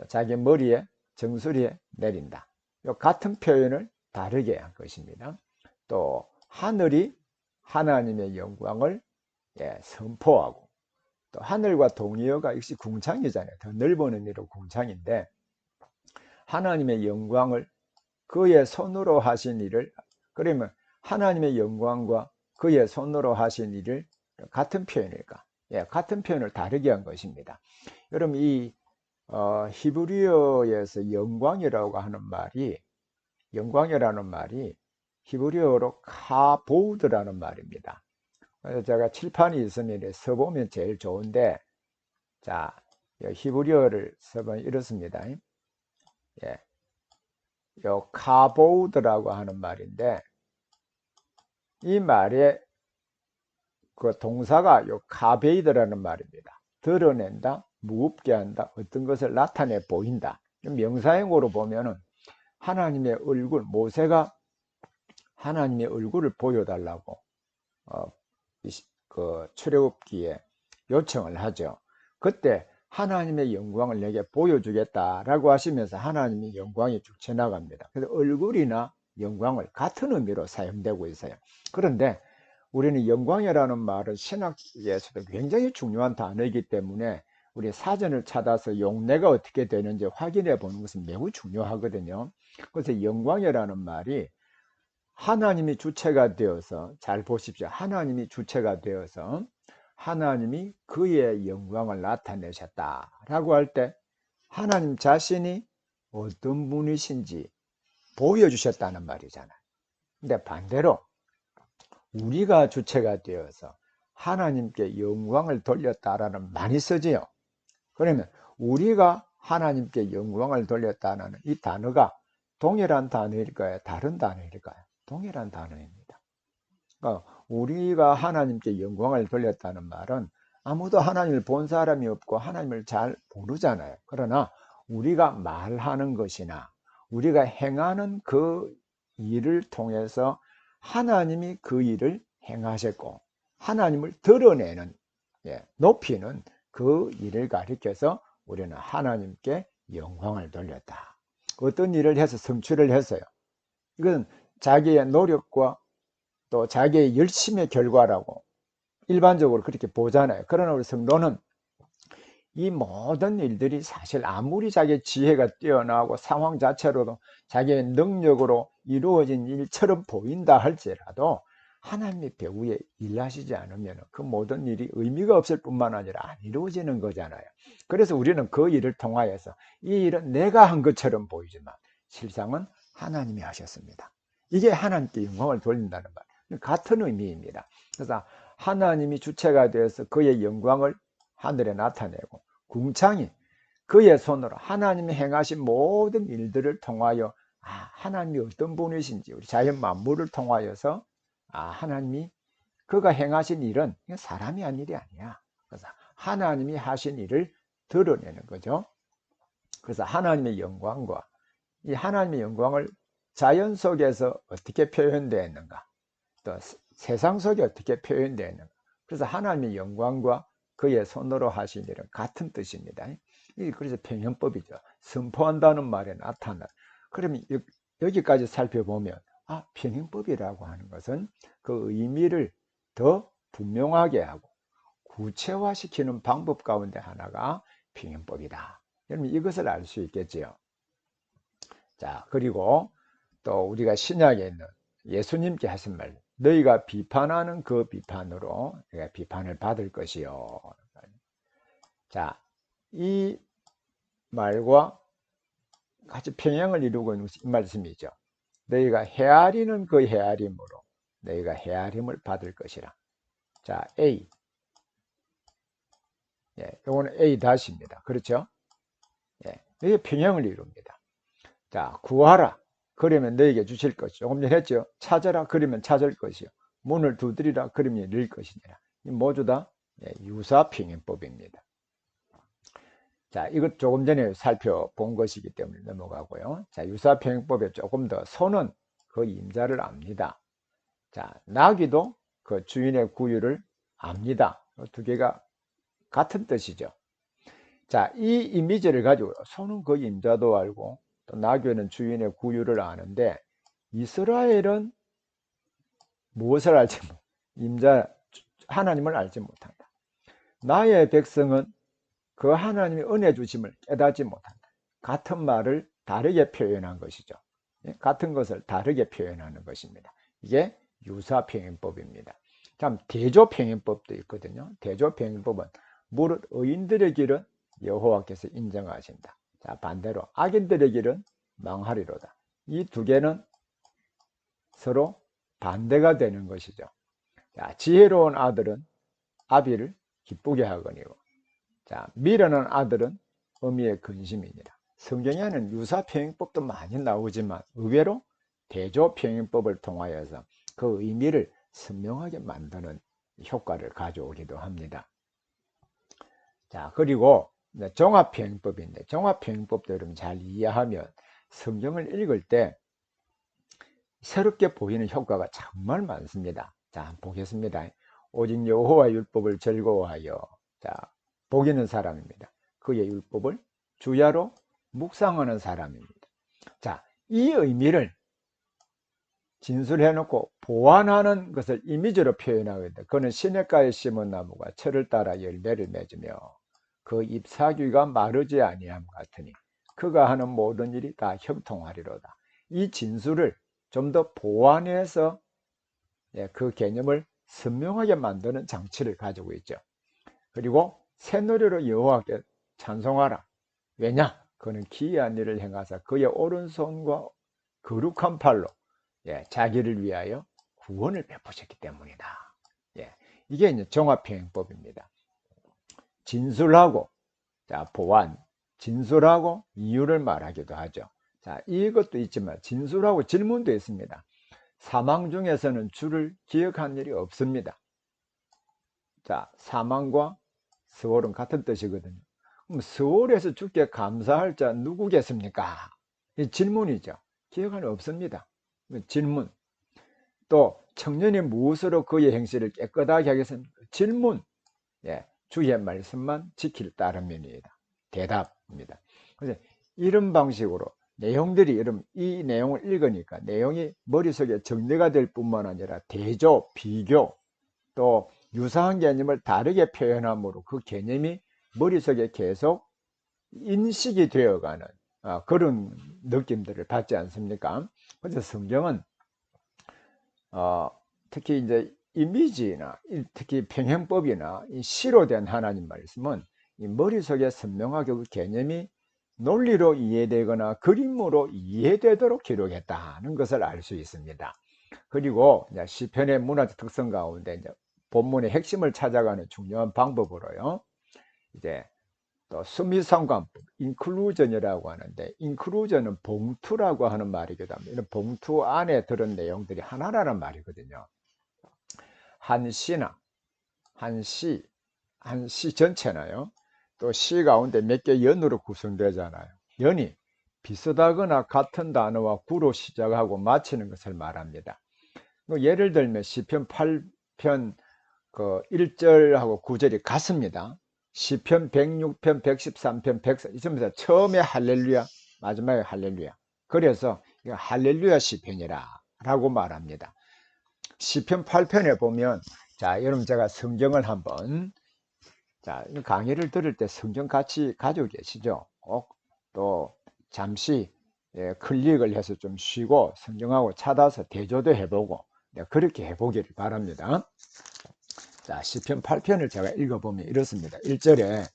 자기 머리에 정수리에 내린다. 요 같은 표현을 다르게 한 것입니다. 또 하늘이 하나님의 영광을 선포하고, 또 하늘과 동의어가 역시 궁창이잖아요. 더 넓은 의미로 궁창인데, 하나님의 영광을 그의 손으로 하신 일을, 그러면 하나님의 영광과 그의 손으로 하신 일을 같은 표현일까? 같은 표현을 다르게 한 것입니다. 여러분, 이 히브리어에서 영광이라고 하는 말이, 영광이라는 말이 히브리어로 카보우드라는 말입니다. 그래서 제가 칠판이 있으면 써보면 제일 좋은데, 자, 히브리어를 써보면 이렇습니다. 예, 요 카보우드라고 하는 말인데, 이 말의 그 동사가 요 카베이드라는 말입니다. 드러낸다, 무겁게 한다, 어떤 것을 나타내 보인다. 명사형으로 보면은 하나님의 얼굴, 모세가 하나님의 얼굴을 보여달라고 그 출애굽기에 요청을 하죠. 그때 하나님의 영광을 내게 보여주겠다라고 하시면서 하나님의 영광이 쭉 지나갑니다. 그래서 얼굴이나 영광을 같은 의미로 사용되고 있어요. 그런데 우리는 영광이라는 말은 신학에서도 굉장히 중요한 단어이기 때문에 우리 사전을 찾아서 용례가 어떻게 되는지 확인해 보는 것은 매우 중요하거든요. 그래서 영광이라는 말이 하나님이 주체가 되어서, 잘 보십시오. 하나님이 주체가 되어서 하나님이 그의 영광을 나타내셨다라고 할 때 하나님 자신이 어떤 분이신지 보여주셨다는 말이잖아요. 근데 반대로 우리가 주체가 되어서 하나님께 영광을 돌렸다라는 말이 쓰지요. 그러면 우리가 하나님께 영광을 돌렸다는 이 단어가 동일한 단어일까요? 다른 단어일까요? 동일한 단어입니다. 그러니까 우리가 하나님께 영광을 돌렸다는 말은 아무도 하나님을 본 사람이 없고 하나님을 잘 모르잖아요. 그러나 우리가 말하는 것이나 우리가 행하는 그 일을 통해서 하나님이 그 일을 행하셨고 하나님을 드러내는, 높이는 그 일을 가리켜서 우리는 하나님께 영광을 돌렸다. 어떤 일을 해서 성취를 했어요. 이건 자기의 노력과 또 자기의 열심의 결과라고 일반적으로 그렇게 보잖아요. 그러나 우리 성도는 이 모든 일들이 사실 아무리 자기의 지혜가 뛰어나고 상황 자체로도 자기의 능력으로 이루어진 일처럼 보인다 할지라도 하나님의 배후에 일하시지 않으면 그 모든 일이 의미가 없을 뿐만 아니라 안 이루어지는 거잖아요. 그래서 우리는 그 일을 통하여서 이 일은 내가 한 것처럼 보이지만 실상은 하나님이 하셨습니다. 이게 하나님께 영광을 돌린다는 말, 같은 의미입니다. 그래서 하나님이 주체가 되어서 그의 영광을 하늘에 나타내고 궁창이 그의 손으로 하나님이 행하신 모든 일들을 통하여 하나님이 어떤 분이신지 우리 자연 만물을 통하여서 하나님이 그가 행하신 일은 사람이 한 일이 아니야. 그래서 하나님이 하신 일을 드러내는 거죠. 그래서 하나님의 영광과 이 하나님의 영광을 자연 속에서 어떻게 표현되어 있는가, 또 세상 속에 어떻게 표현되어 있는가. 그래서 하나님의 영광과 그의 손으로 하신 일은 같은 뜻입니다. 그래서 평행법이죠. 선포한다는 말에 나타나. 그러면 여기까지 살펴보면 평행법이라고 하는 것은 그 의미를 더 분명하게 하고 구체화시키는 방법 가운데 하나가 평행법이다. 여러분 이것을 알 수 있겠지요. 자, 그리고 또 우리가 신약에 있는 예수님께 하신 말, 너희가 비판하는 그 비판으로 내가 비판을 받을 것이요. 자, 이 말과 같이 평행을 이루고 있는 이 말씀이죠. 너희가 헤아리는 그 헤아림으로 너희가 헤아림을 받을 것이라. 자, A. 예, 요거는 A-입니다. 그렇죠? 예, 이게 평형을 이룹니다. 자, 구하라. 그러면 너에게 주실 것이. 조금 전에 했죠. 찾아라. 그러면 찾을 것이요. 문을 두드리라. 그러면 열릴 것이니라. 이 모두 다 유사평행법입니다. 자, 이것 조금 전에 살펴본 것이기 때문에 넘어가고요. 자, 유사평행법에 조금 더 소는 그 임자를 압니다. 자, 나귀도 그 주인의 구유를 압니다. 두 개가 같은 뜻이죠. 자, 이 이미지를 가지고 소는 그 임자도 알고 또 나귀는 주인의 구유를 아는데 이스라엘은 무엇을 알지 못, 임자 하나님을 알지 못한다. 나의 백성은 그 하나님의 은혜 주심을 깨닫지 못한다. 같은 말을 다르게 표현한 것이죠. 같은 것을 다르게 표현하는 것입니다. 이게 유사평행법입니다. 참 대조평행법도 있거든요. 대조평행법은 무릇 의인들의 길은 여호와께서 인정하신다. 자, 반대로 악인들의 길은 망하리로다. 이 두 개는 서로 반대가 되는 것이죠. 자, 지혜로운 아들은 아비를 기쁘게 하거니와 자, 미련한 아들은 어미의 근심이니라. 성경에는 유사평행법도 많이 나오지만 의외로 대조평행법을 통하여서 그 의미를 선명하게 만드는 효과를 가져오기도 합니다. 자, 그리고 종합평행법인데 종합평행법도 여러분 잘 이해하면 성경을 읽을 때 새롭게 보이는 효과가 정말 많습니다. 자, 한번 보겠습니다. 오직 여호와 율법을 즐거워하여 자, 복이는 사람입니다. 그의 율법을 주야로 묵상하는 사람입니다. 자, 이 의미를 진술해 놓고 보완하는 것을 이미지로 표현하거든요. 그는 시냇가에 심은 나무가 철을 따라 열매를 맺으며 그 잎사귀가 마르지 아니함 같으니 그가 하는 모든 일이 다 형통하리로다. 이 진술을 좀 더 보완해서 그 개념을 선명하게 만드는 장치를 가지고 있죠. 그리고 새노래로 여호와께 찬송하라. 왜냐? 그는 기이한 일을 행하사 그의 오른손과 거룩한 팔로 자기를 위하여 구원을 베푸셨기 때문이다. 이게 이제 종합평행법입니다. 진술하고 보완, 진술하고 이유를 말하기도 하죠. 자, 이것도 있지만 진술하고 질문도 있습니다. 사망 중에서는 주를 기억한 일이 없습니다. 자, 사망과 서울은 같은 뜻이거든요. 그럼 서울에서 주께 감사할 자 누구겠습니까? 이 질문이죠. 기억은 없습니다. 질문. 또 청년이 무엇으로 그의 행실을 깨끗하게 하겠습니까? 질문. 주의 말씀만 지킬 따름이니이다. 대답입니다. 그래서 이런 방식으로 내용들이 이 내용을 읽으니까 내용이 머릿속에 정리가 될 뿐만 아니라 대조, 비교, 또 유사한 개념을 다르게 표현함으로 그 개념이 머릿속에 계속 인식이 되어가는 그런 느낌들을 받지 않습니까? 그래서 성경은 특히 이제 이미지나 특히 평행법이나 시로 된 하나님 말씀은 이 머릿속에 선명하게 그 개념이 논리로 이해되거나 그림으로 이해되도록 기록했다는 것을 알 수 있습니다. 그리고 시편의 문화적 특성 가운데 이제 본문의 핵심을 찾아가는 중요한 방법으로요. 이제 또 수미상관법, 인클루전이라고 하는데 인클루전은 봉투라고 하는 말이기도 합니다. 이런 봉투 안에 들은 내용들이 하나라는 말이거든요. 한 시나 한 시 전체나요. 또 시 가운데 몇 개 연으로 구성되잖아요. 연이 비슷하거나 같은 단어와 구로 시작하고 마치는 것을 말합니다. 예를 들면 시편 8편 그 1절하고 9절이 같습니다. 시편 106편, 113편, 104편 이쯤에서 처음에 할렐루야, 마지막에 할렐루야. 그래서 이거 할렐루야 시편이라 라고 말합니다. 시편 8편에 보면 자, 여러분 제가 성경을 한번 강의를 들을 때 성경 같이 가지고 계시죠? 꼭 또 잠시 클릭을 해서 좀 쉬고 성경하고 찾아서 대조도 해보고 그렇게 해보기를 바랍니다. 자, 시편 8편을 제가 읽어보면 이렇습니다. 1절에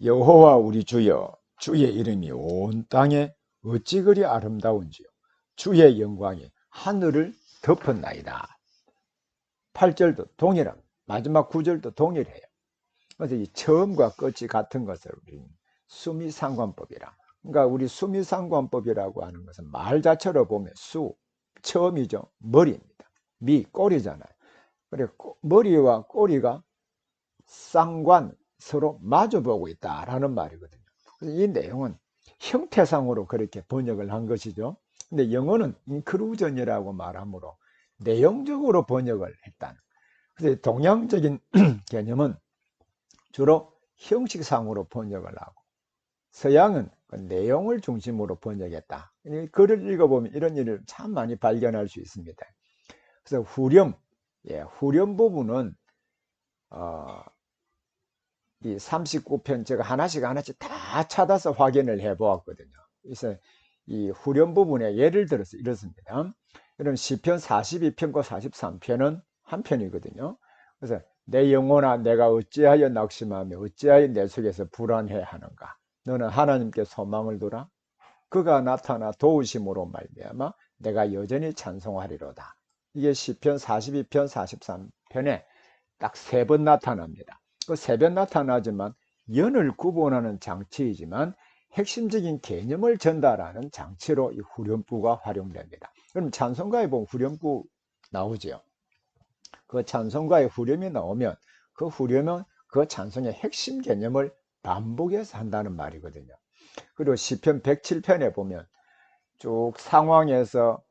여호와 우리 주여 주의 이름이 온 땅에 어찌 그리 아름다운지요 주의 영광이 하늘을 덮었나이다. 8절도 동일합니다. 마지막 9절도 동일해요. 그래서 이 처음과 끝이 같은 것을 우리는 수미상관법이라. 그러니까 우리 수미상관법이라고 하는 것은 말 자체로 보면 수, 처음이죠. 머리입니다. 미, 꼬리잖아요. 그래, 머리와 꼬리가 쌍관, 서로 마주보고 있다라는 말이거든요. 그래서 이 내용은 형태상으로 그렇게 번역을 한 것이죠. 근데 영어는 인클루전이라고 말하므로 내용적으로 번역을 했다는. 그래서 동양적인 개념은 주로 형식상으로 번역을 하고 서양은 그 내용을 중심으로 번역했다. 글을 읽어보면 이런 일을 참 많이 발견할 수 있습니다. 그래서 후렴, 후렴 부분은 이 39편 제가 하나씩 다 찾아서 확인을 해 보았거든요. 그래서 이 후렴 부분에 예를 들어서 이렇습니다. 그럼 시편 42편과 43편은 한 편이거든요. 그래서 내 영혼아 내가 어찌하여 낙심하며 어찌하여 내 속에서 불안해 하는가. 너는 하나님께 소망을 두라. 그가 나타나 도우심으로 말미암아 내가 여전히 찬송하리로다. 이게 시편 42편 43편에 딱 3번 나타납니다. 그 3번 나타나지만 연을 구분하는 장치이지만 핵심적인 개념을 전달하는 장치로 이 후렴구가 활용됩니다. 그럼 찬송가에 보면 후렴구 나오죠. 그 찬송가에 후렴이 나오면 그 후렴은 그 찬송의 핵심 개념을 반복해서 한다는 말이거든요. 그리고 시편 107편에 보면 쭉 상황에서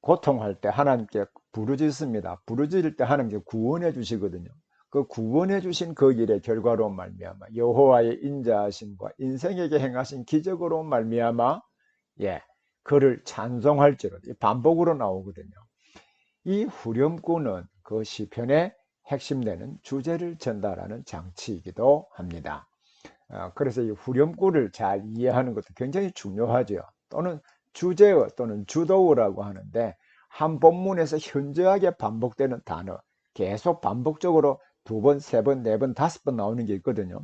고통할 때 하나님께 부르짖습니다. 부르짖을 때 하나님께 구원해 주시거든요. 그 구원해 주신 그 일의 결과로 말미암아 여호와의 인자하심과 인생에게 행하신 기적으로 말미암아 그를 찬송할지로 반복으로 나오거든요. 이 후렴구는 그 시편의 핵심되는 주제를 전달하는 장치이기도 합니다. 그래서 이 후렴구를 잘 이해하는 것도 굉장히 중요하죠. 또는 주제어 또는 주도어라고 하는데 한 본문에서 현저하게 반복되는 단어, 계속 반복적으로 2번, 3번, 4번, 5번 나오는 게 있거든요.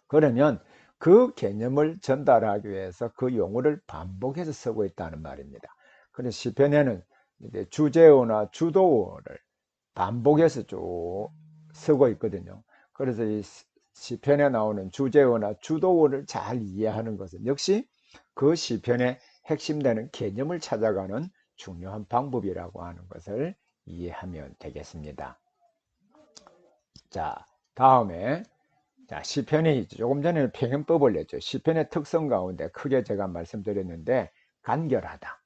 그러면 그 개념을 전달하기 위해서 그 용어를 반복해서 쓰고 있다는 말입니다. 그래서 시편에는 주제어나 주도어를 반복해서 쭉 쓰고 있거든요. 그래서 이 시편에 나오는 주제어나 주도어를 잘 이해하는 것은 역시 그 시편의 핵심되는 개념을 찾아가는 중요한 방법이라고 하는 것을 이해하면 되겠습니다. 자, 다음에 시편이 조금 전에 평행법을 냈죠. 시편의 특성 가운데 크게 제가 말씀드렸는데 간결하다.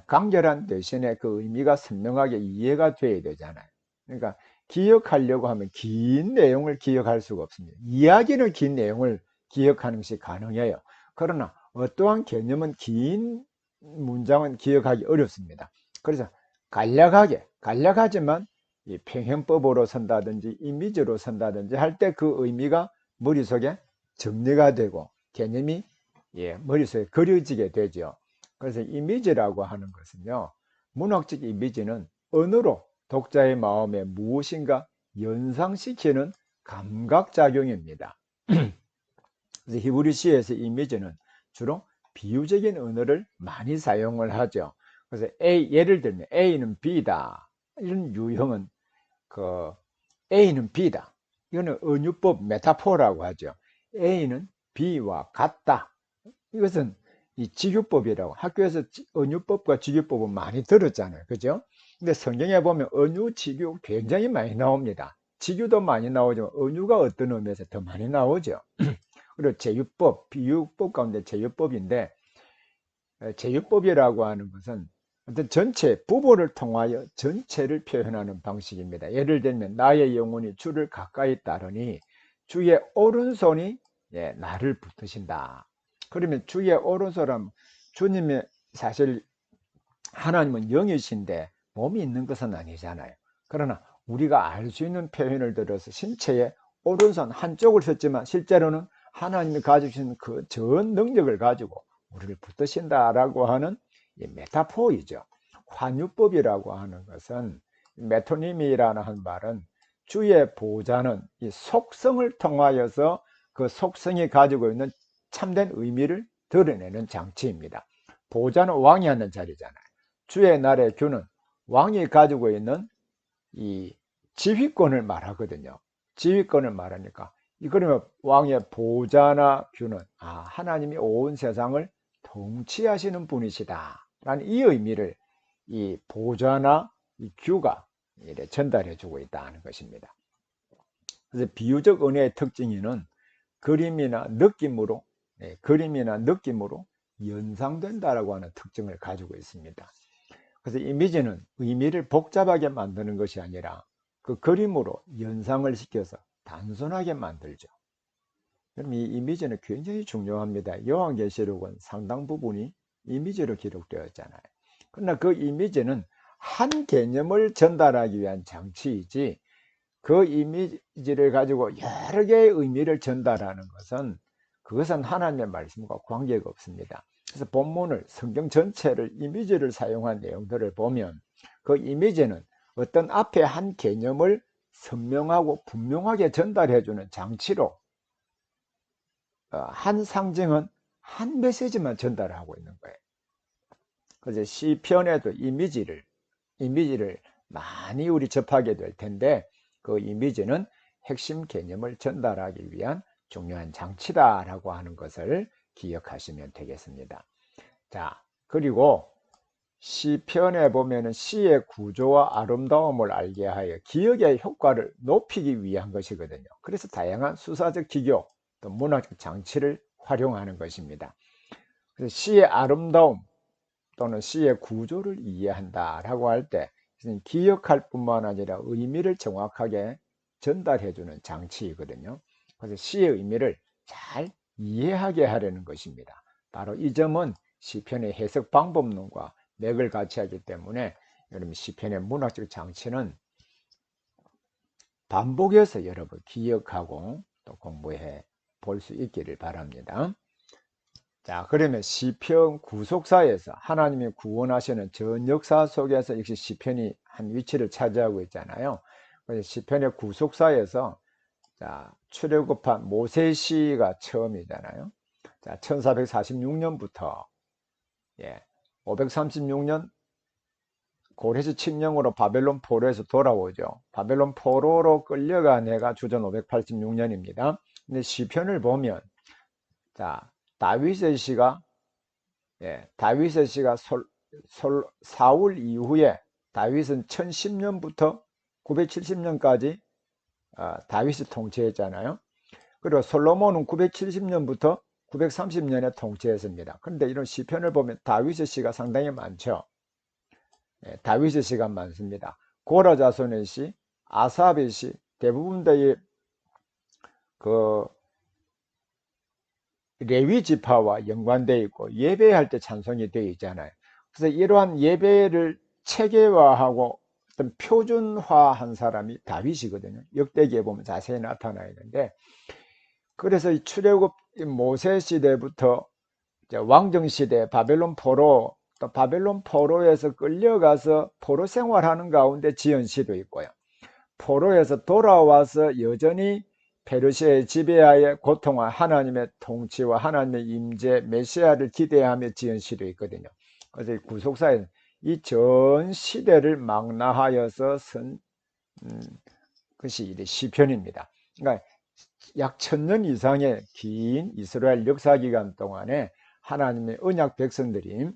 간결한 대신에 그 의미가 선명하게 이해가 돼야 되잖아요. 그러니까 기억하려고 하면 긴 내용을 기억할 수가 없습니다. 이야기는 긴 내용을 기억하는 것이 가능해요. 그러나 어떠한 개념은 긴 문장은 기억하기 어렵습니다. 그래서 간략하지만 이 평행법으로 쓴다든지 이미지로 쓴다든지 할 때 그 의미가 머릿속에 정리가 되고 개념이 머릿속에 그려지게 되죠. 그래서 이미지라고 하는 것은요, 문학적 이미지는 언어로 독자의 마음에 무엇인가 연상시키는 감각작용입니다. 그래서 히브리 시에서 이미지는 주로 비유적인 언어를 많이 사용을 하죠. 그래서 예를 들면 A는 B다. 이런 유형은 A는 B다. 이거는 은유법 메타포라고 하죠. A는 B와 같다. 이것은 이 직유법이라고 학교에서 은유법과 직유법은 많이 들었잖아요. 그죠? 근데 성경에 보면 은유, 직유 굉장히 많이 나옵니다. 직유도 많이 나오지만 은유가 어떤 의미에서 더 많이 나오죠. 그리고 제유법, 비유법 가운데 제유법인데 제유법이라고 하는 것은 어떤 전체, 부보를 통하여 전체를 표현하는 방식입니다. 예를 들면 나의 영혼이 주를 가까이 따르니 주의 오른손이 나를 붙드신다. 그러면 주의 오른손은 주님의 사실 하나님은 영이신데 몸이 있는 것은 아니잖아요. 그러나 우리가 알 수 있는 표현을 들어서 신체의 오른손 한쪽을 썼지만 실제로는 하나님이 가지신 그 전 능력을 가지고 우리를 붙드신다라고 하는 이 메타포이죠. 환유법이라고 하는 것은 메토님이라는 한 말은 주의 보좌는 이 속성을 통하여서 그 속성이 가지고 있는 참된 의미를 드러내는 장치입니다. 보좌는 왕이 하는 자리잖아요. 주의 날의 규는 왕이 가지고 있는 이 지휘권을 말하거든요. 지휘권을 말하니까 그러면 왕의 보좌나 규는 하나님이 온 세상을 통치하시는 분이시다 라는 이 의미를 이 보좌나 이 규가 전달해 주고 있다는 것입니다. 그래서 비유적 은혜의 특징은 그림이나 느낌으로 연상된다라고 하는 특징을 가지고 있습니다. 그래서 이미지는 의미를 복잡하게 만드는 것이 아니라 그 그림으로 연상을 시켜서 단순하게 만들죠. 그럼 이 이미지는 굉장히 중요합니다. 요한계시록은 상당 부분이 이미지로 기록되었잖아요. 그러나 그 이미지는 한 개념을 전달하기 위한 장치이지 그 이미지를 가지고 여러 개의 의미를 전달하는 그것은 하나님의 말씀과 관계가 없습니다. 그래서 본문을 성경 전체를 이미지를 사용한 내용들을 보면 그 이미지는 어떤 앞에 한 개념을 선명하고 분명하게 전달해주는 장치로 한 상징은 한 메시지만 전달하고 있는 거예요. 그래서 시편에도 이미지를 많이 우리 접하게 될 텐데 그 이미지는 핵심 개념을 전달하기 위한 중요한 장치다라고 하는 것을 기억하시면 되겠습니다. 자, 그리고 시편에 보면은 시의 구조와 아름다움을 알게 하여 기억의 효과를 높이기 위한 것이거든요. 그래서 다양한 수사적 기교 또 문학적 장치를 활용하는 것입니다. 그래서 시의 아름다움 또는 시의 구조를 이해한다라고 할 때 기억할 뿐만 아니라 의미를 정확하게 전달해주는 장치이거든요. 그래서 시의 의미를 잘 이해하게 하려는 것입니다. 바로 이 점은 시편의 해석 방법론과 맥을 같이 하기 때문에 여러분 시편의 문학적 장치는 반복해서 여러분 기억하고 또 공부해 볼 수 있기를 바랍니다. 자, 그러면 시편 구속사에서 하나님이 구원하시는 전 역사 속에서 역시 시편이 한 위치를 차지하고 있잖아요. 그래서 시편의 구속사에서 자, 출애굽한 모세시가 처음이잖아요. 자, 1446년부터 536년 고레스 칙령으로 바벨론 포로에서 돌아오죠. 바벨론 포로로 끌려간 해가 주전 586년입니다. 근데 시편을 보면 자, 다윗의 시가 사울 이후에 다윗은 1010년부터 970년까지 다윗이 통치했잖아요. 그리고 솔로몬은 970년부터 930년에 통치했습니다. 그런데 이런 시편을 보면 다윗의 시가 상당히 많죠. 다윗의 시가 많습니다. 고라 자손의 시, 아삽의 시, 대부분 다 그 레위 지파와 연관되어 있고 예배할 때 찬송이 되어 있잖아요. 그래서 이러한 예배를 체계화하고 어떤 표준화한 사람이 다윗이거든요. 역대기에 보면 자세히 나타나 있는데, 그래서 이 출애굽 모세 시대부터 왕정 시대 바벨론 포로, 또 바벨론 포로에서 끌려가서 포로 생활하는 가운데 지은 시도 있고요. 포로에서 돌아와서 여전히 페르시아의 지배하에 고통한 하나님의 통치와 하나님의 임재 메시아를 기대하며 지은 시도 있거든요. 그래서 이 구속사에 이 전 시대를 망라하여서 쓴 것이 시편입니다. 그러니까 약 1000년 이상의 긴 이스라엘 역사기간 동안에 하나님의 언약 백성들이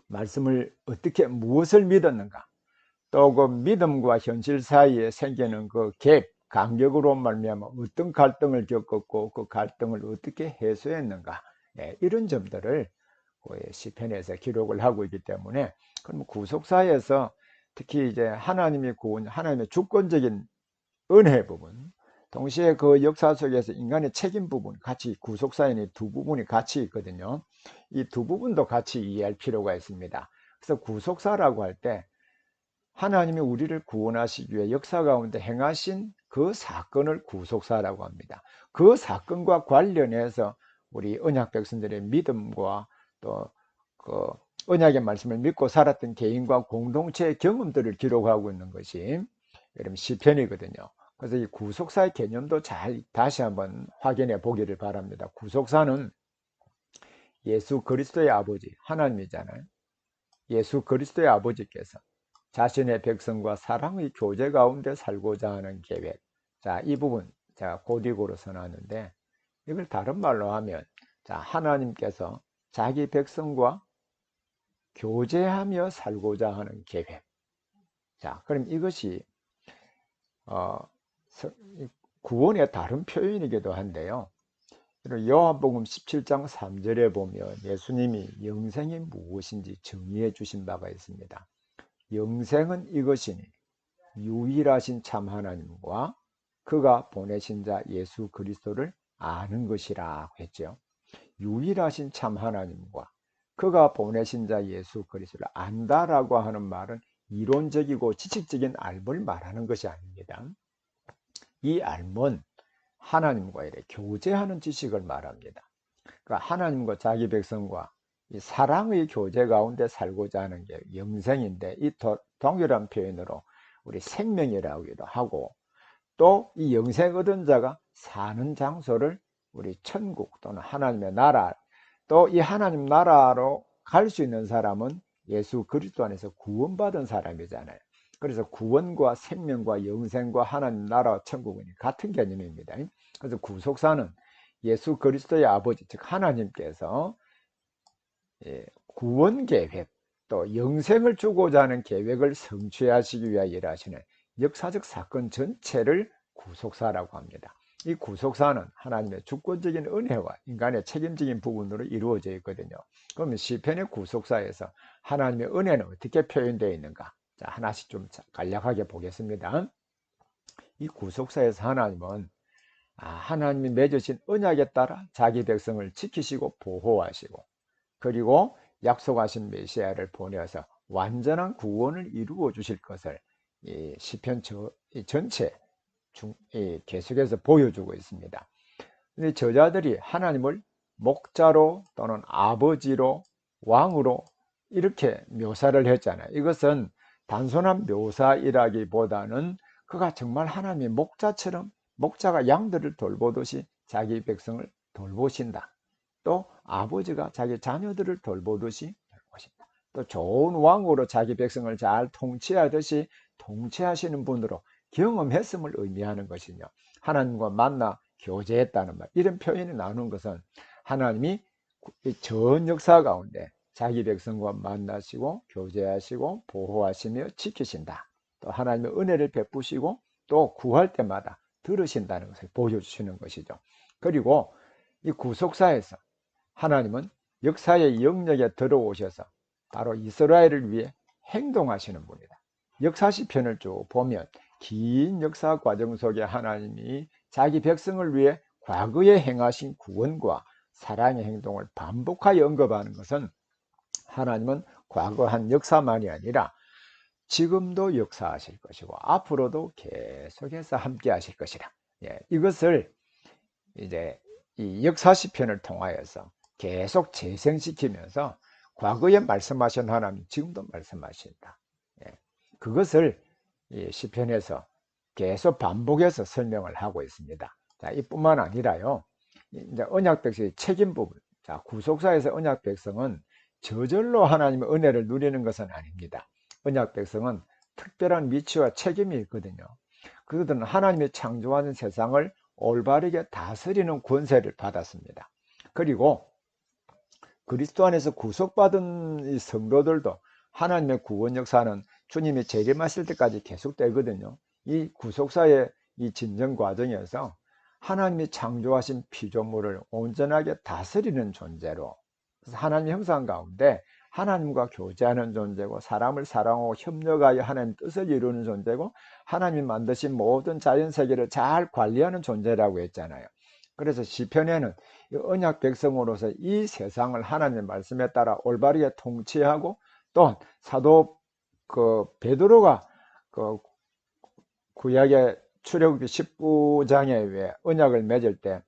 말씀을 어떻게 무엇을 믿었는가, 또 그 믿음과 현실 사이에 생기는 그 갭, 간격으로 말미암아 어떤 갈등을 겪었고 그 갈등을 어떻게 해소했는가, 이런 점들을 시편에서 기록을 하고 있기 때문에, 그럼 구속사에서 특히 이제 하나님의 구원, 하나님의 주권적인 은혜 부분, 동시에 그 역사 속에서 인간의 책임 부분, 같이 구속사에는 두 부분이 같이 있거든요. 이 두 부분도 같이 이해할 필요가 있습니다. 그래서 구속사라고 할 때 하나님이 우리를 구원하시기 위해 역사 가운데 행하신 그 사건을 구속사라고 합니다. 그 사건과 관련해서 우리 언약 백성들의 믿음과 또 그 언약의 말씀을 믿고 살았던 개인과 공동체의 경험들을 기록하고 있는 것이 여러분 시편이거든요. 그래서 이 구속사의 개념도 잘 다시 한번 확인해 보기를 바랍니다. 구속사는 예수 그리스도의 아버지 하나님이잖아요. 예수 그리스도의 아버지께서 자신의 백성과 사랑의 교제 가운데 살고자 하는 계획, 자, 이 부분 제가 고딕으로 써놨는데, 이걸 다른 말로 하면, 자, 하나님께서 자기 백성과 교제하며 살고자 하는 계획. 자, 그럼 이것이 어, 구원의 다른 표현이기도 한데요. 요한복음 17장 3절에 보면 예수님이 영생이 무엇인지 정의해 주신 바가 있습니다. 영생은 이것이니 유일하신 참 하나님과 그가 보내신 자 예수 그리스도를 아는 것이라 했죠. 유일하신 참 하나님과 그가 보내신 자 예수 그리스도를 안다라고 하는 말은 이론적이고 지식적인 알을 말하는 것이 아닙니다. 이 알은 하나님과 이렇게 교제하는 지식을 말합니다. 그러니까 하나님과 자기 백성과 이 사랑의 교제 가운데 살고자 하는 게 영생인데, 이 동일한 표현으로 우리 생명이라고도 하고, 또 이 영생 얻은 자가 사는 장소를 우리 천국 또는 하나님의 나라, 또 이 하나님 나라로 갈 수 있는 사람은 예수 그리스도 안에서 구원받은 사람이잖아요. 그래서 구원과 생명과 영생과 하나님 나라와 천국은 같은 개념입니다. 그래서 구속사는 예수 그리스도의 아버지 즉 하나님께서 구원 계획 또 영생을 주고자 하는 계획을 성취하시기 위하여 일하시는 역사적 사건 전체를 구속사라고 합니다. 이 구속사는 하나님의 주권적인 은혜와 인간의 책임적인 부분으로 이루어져 있거든요. 그러면 시편의 구속사에서 하나님의 은혜는 어떻게 표현되어 있는가? 자, 하나씩 좀 간략하게 보겠습니다. 이 구속사에서 하나님은 하나님이 맺으신 언약에 따라 자기 백성을 지키시고 보호하시고, 그리고 약속하신 메시아를 보내어서 완전한 구원을 이루어 주실 것을 이 시편 전체 계속해서 보여주고 있습니다. 근데 저자들이 하나님을 목자로 또는 아버지로 왕으로 이렇게 묘사를 했잖아요. 이것은 단순한 묘사이라기보다는 그가 정말 하나님의 목자처럼, 목자가 양들을 돌보듯이 자기 백성을 돌보신다. 또 아버지가 자기 자녀들을 돌보듯이 돌보신다. 또 좋은 왕으로 자기 백성을 잘 통치하듯이 통치하시는 분으로 경험했음을 의미하는 것이며, 하나님과 만나 교제했다는 말, 이런 표현이 나오는 것은 하나님이 전 역사 가운데 자기 백성과 만나시고 교제하시고 보호하시며 지키신다. 또 하나님의 은혜를 베푸시고 또 구할 때마다 들으신다는 것을 보여주시는 것이죠. 그리고 이 구속사에서 하나님은 역사의 영역에 들어오셔서 바로 이스라엘을 위해 행동하시는 분이다. 역사 시편을 쭉 보면 긴 역사 과정 속에 하나님이 자기 백성을 위해 과거에 행하신 구원과 사랑의 행동을 반복하여 언급하는 것은 하나님은 과거 한 역사만이 아니라 지금도 역사하실 것이고 앞으로도 계속해서 함께 하실 것이라. 이것을 이제 이 역사 시편을 통하여서 계속 재생시키면서 과거에 말씀하신 하나님 지금도 말씀하신다. 그것을 이 시편에서 계속 반복해서 설명을 하고 있습니다. 자, 이뿐만 아니라요. 이제 언약 백성의 책임 부분. 자, 구속사에서 언약 백성은 저절로 하나님의 은혜를 누리는 것은 아닙니다. 언약 백성은 특별한 위치와 책임이 있거든요. 그들은 하나님이 창조하는 세상을 올바르게 다스리는 권세를 받았습니다. 그리고 그리스도 안에서 구속받은 이 성도들도 하나님의 구원 역사는 주님이 재림하실 때까지 계속되거든요. 이 구속사의 이 진정 과정에서 하나님이 창조하신 피조물을 온전하게 다스리는 존재로, 하나님의 형상 가운데 하나님과 교제하는 존재고, 사람을 사랑하고 협력하여 하나님 뜻을 이루는 존재고, 하나님이 만드신 모든 자연세계를 잘 관리하는 존재라고 했잖아요. 그래서 시편에는 언약 백성으로서 이 세상을 하나님의 말씀에 따라 올바르게 통치하고, 또 사도 베드로가 구약의 출애굽기 19장에 왜 언약을 맺을 때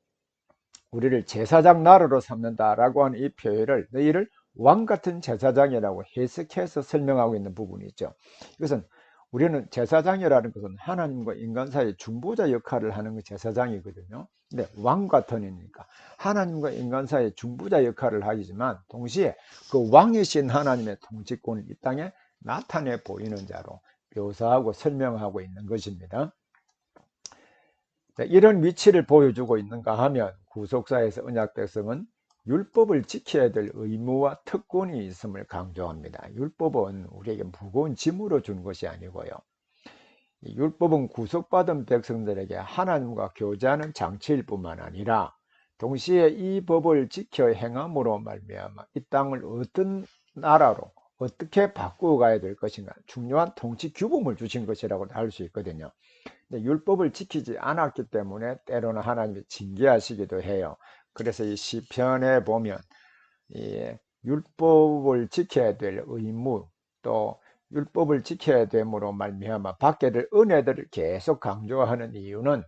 우리를 제사장 나라로 삼는다라고 하는 이 표현을 너희를 왕 같은 제사장이라고 해석해서 설명하고 있는 부분이 있죠. 이것은 우리는 제사장이라는 것은 하나님과 인간 사이의 중보자 역할을 하는 게 제사장이거든요. 근데 왕 같으니까 하나님과 인간 사이의 중보자 역할을 하지만 동시에 그 왕이신 하나님의 통치권을 이 땅에 나타내 보이는 자로 묘사하고 설명하고 있는 것입니다. 이런 위치를 보여주고 있는가 하면 구속사에서 언약 백성은 율법을 지켜야 될 의무와 특권이 있음을 강조합니다. 율법은 우리에게 무거운 짐으로 준 것이 아니고요. 율법은 구속받은 백성들에게 하나님과 교제하는 장치일 뿐만 아니라 동시에 이 법을 지켜 행함으로 말미암아 이 땅을 어떤 나라로 어떻게 바꾸어 가야 될 것인가 중요한 통치 규범을 주신 것이라고 할 수 있거든요. 근데 율법을 지키지 않았기 때문에 때로는 하나님이 징계하시기도 해요. 그래서 이 시편에 보면 이 율법을 지켜야 될 의무 또 율법을 지켜야 됨으로 말미암아 받게 될 은혜들을 계속 강조하는 이유는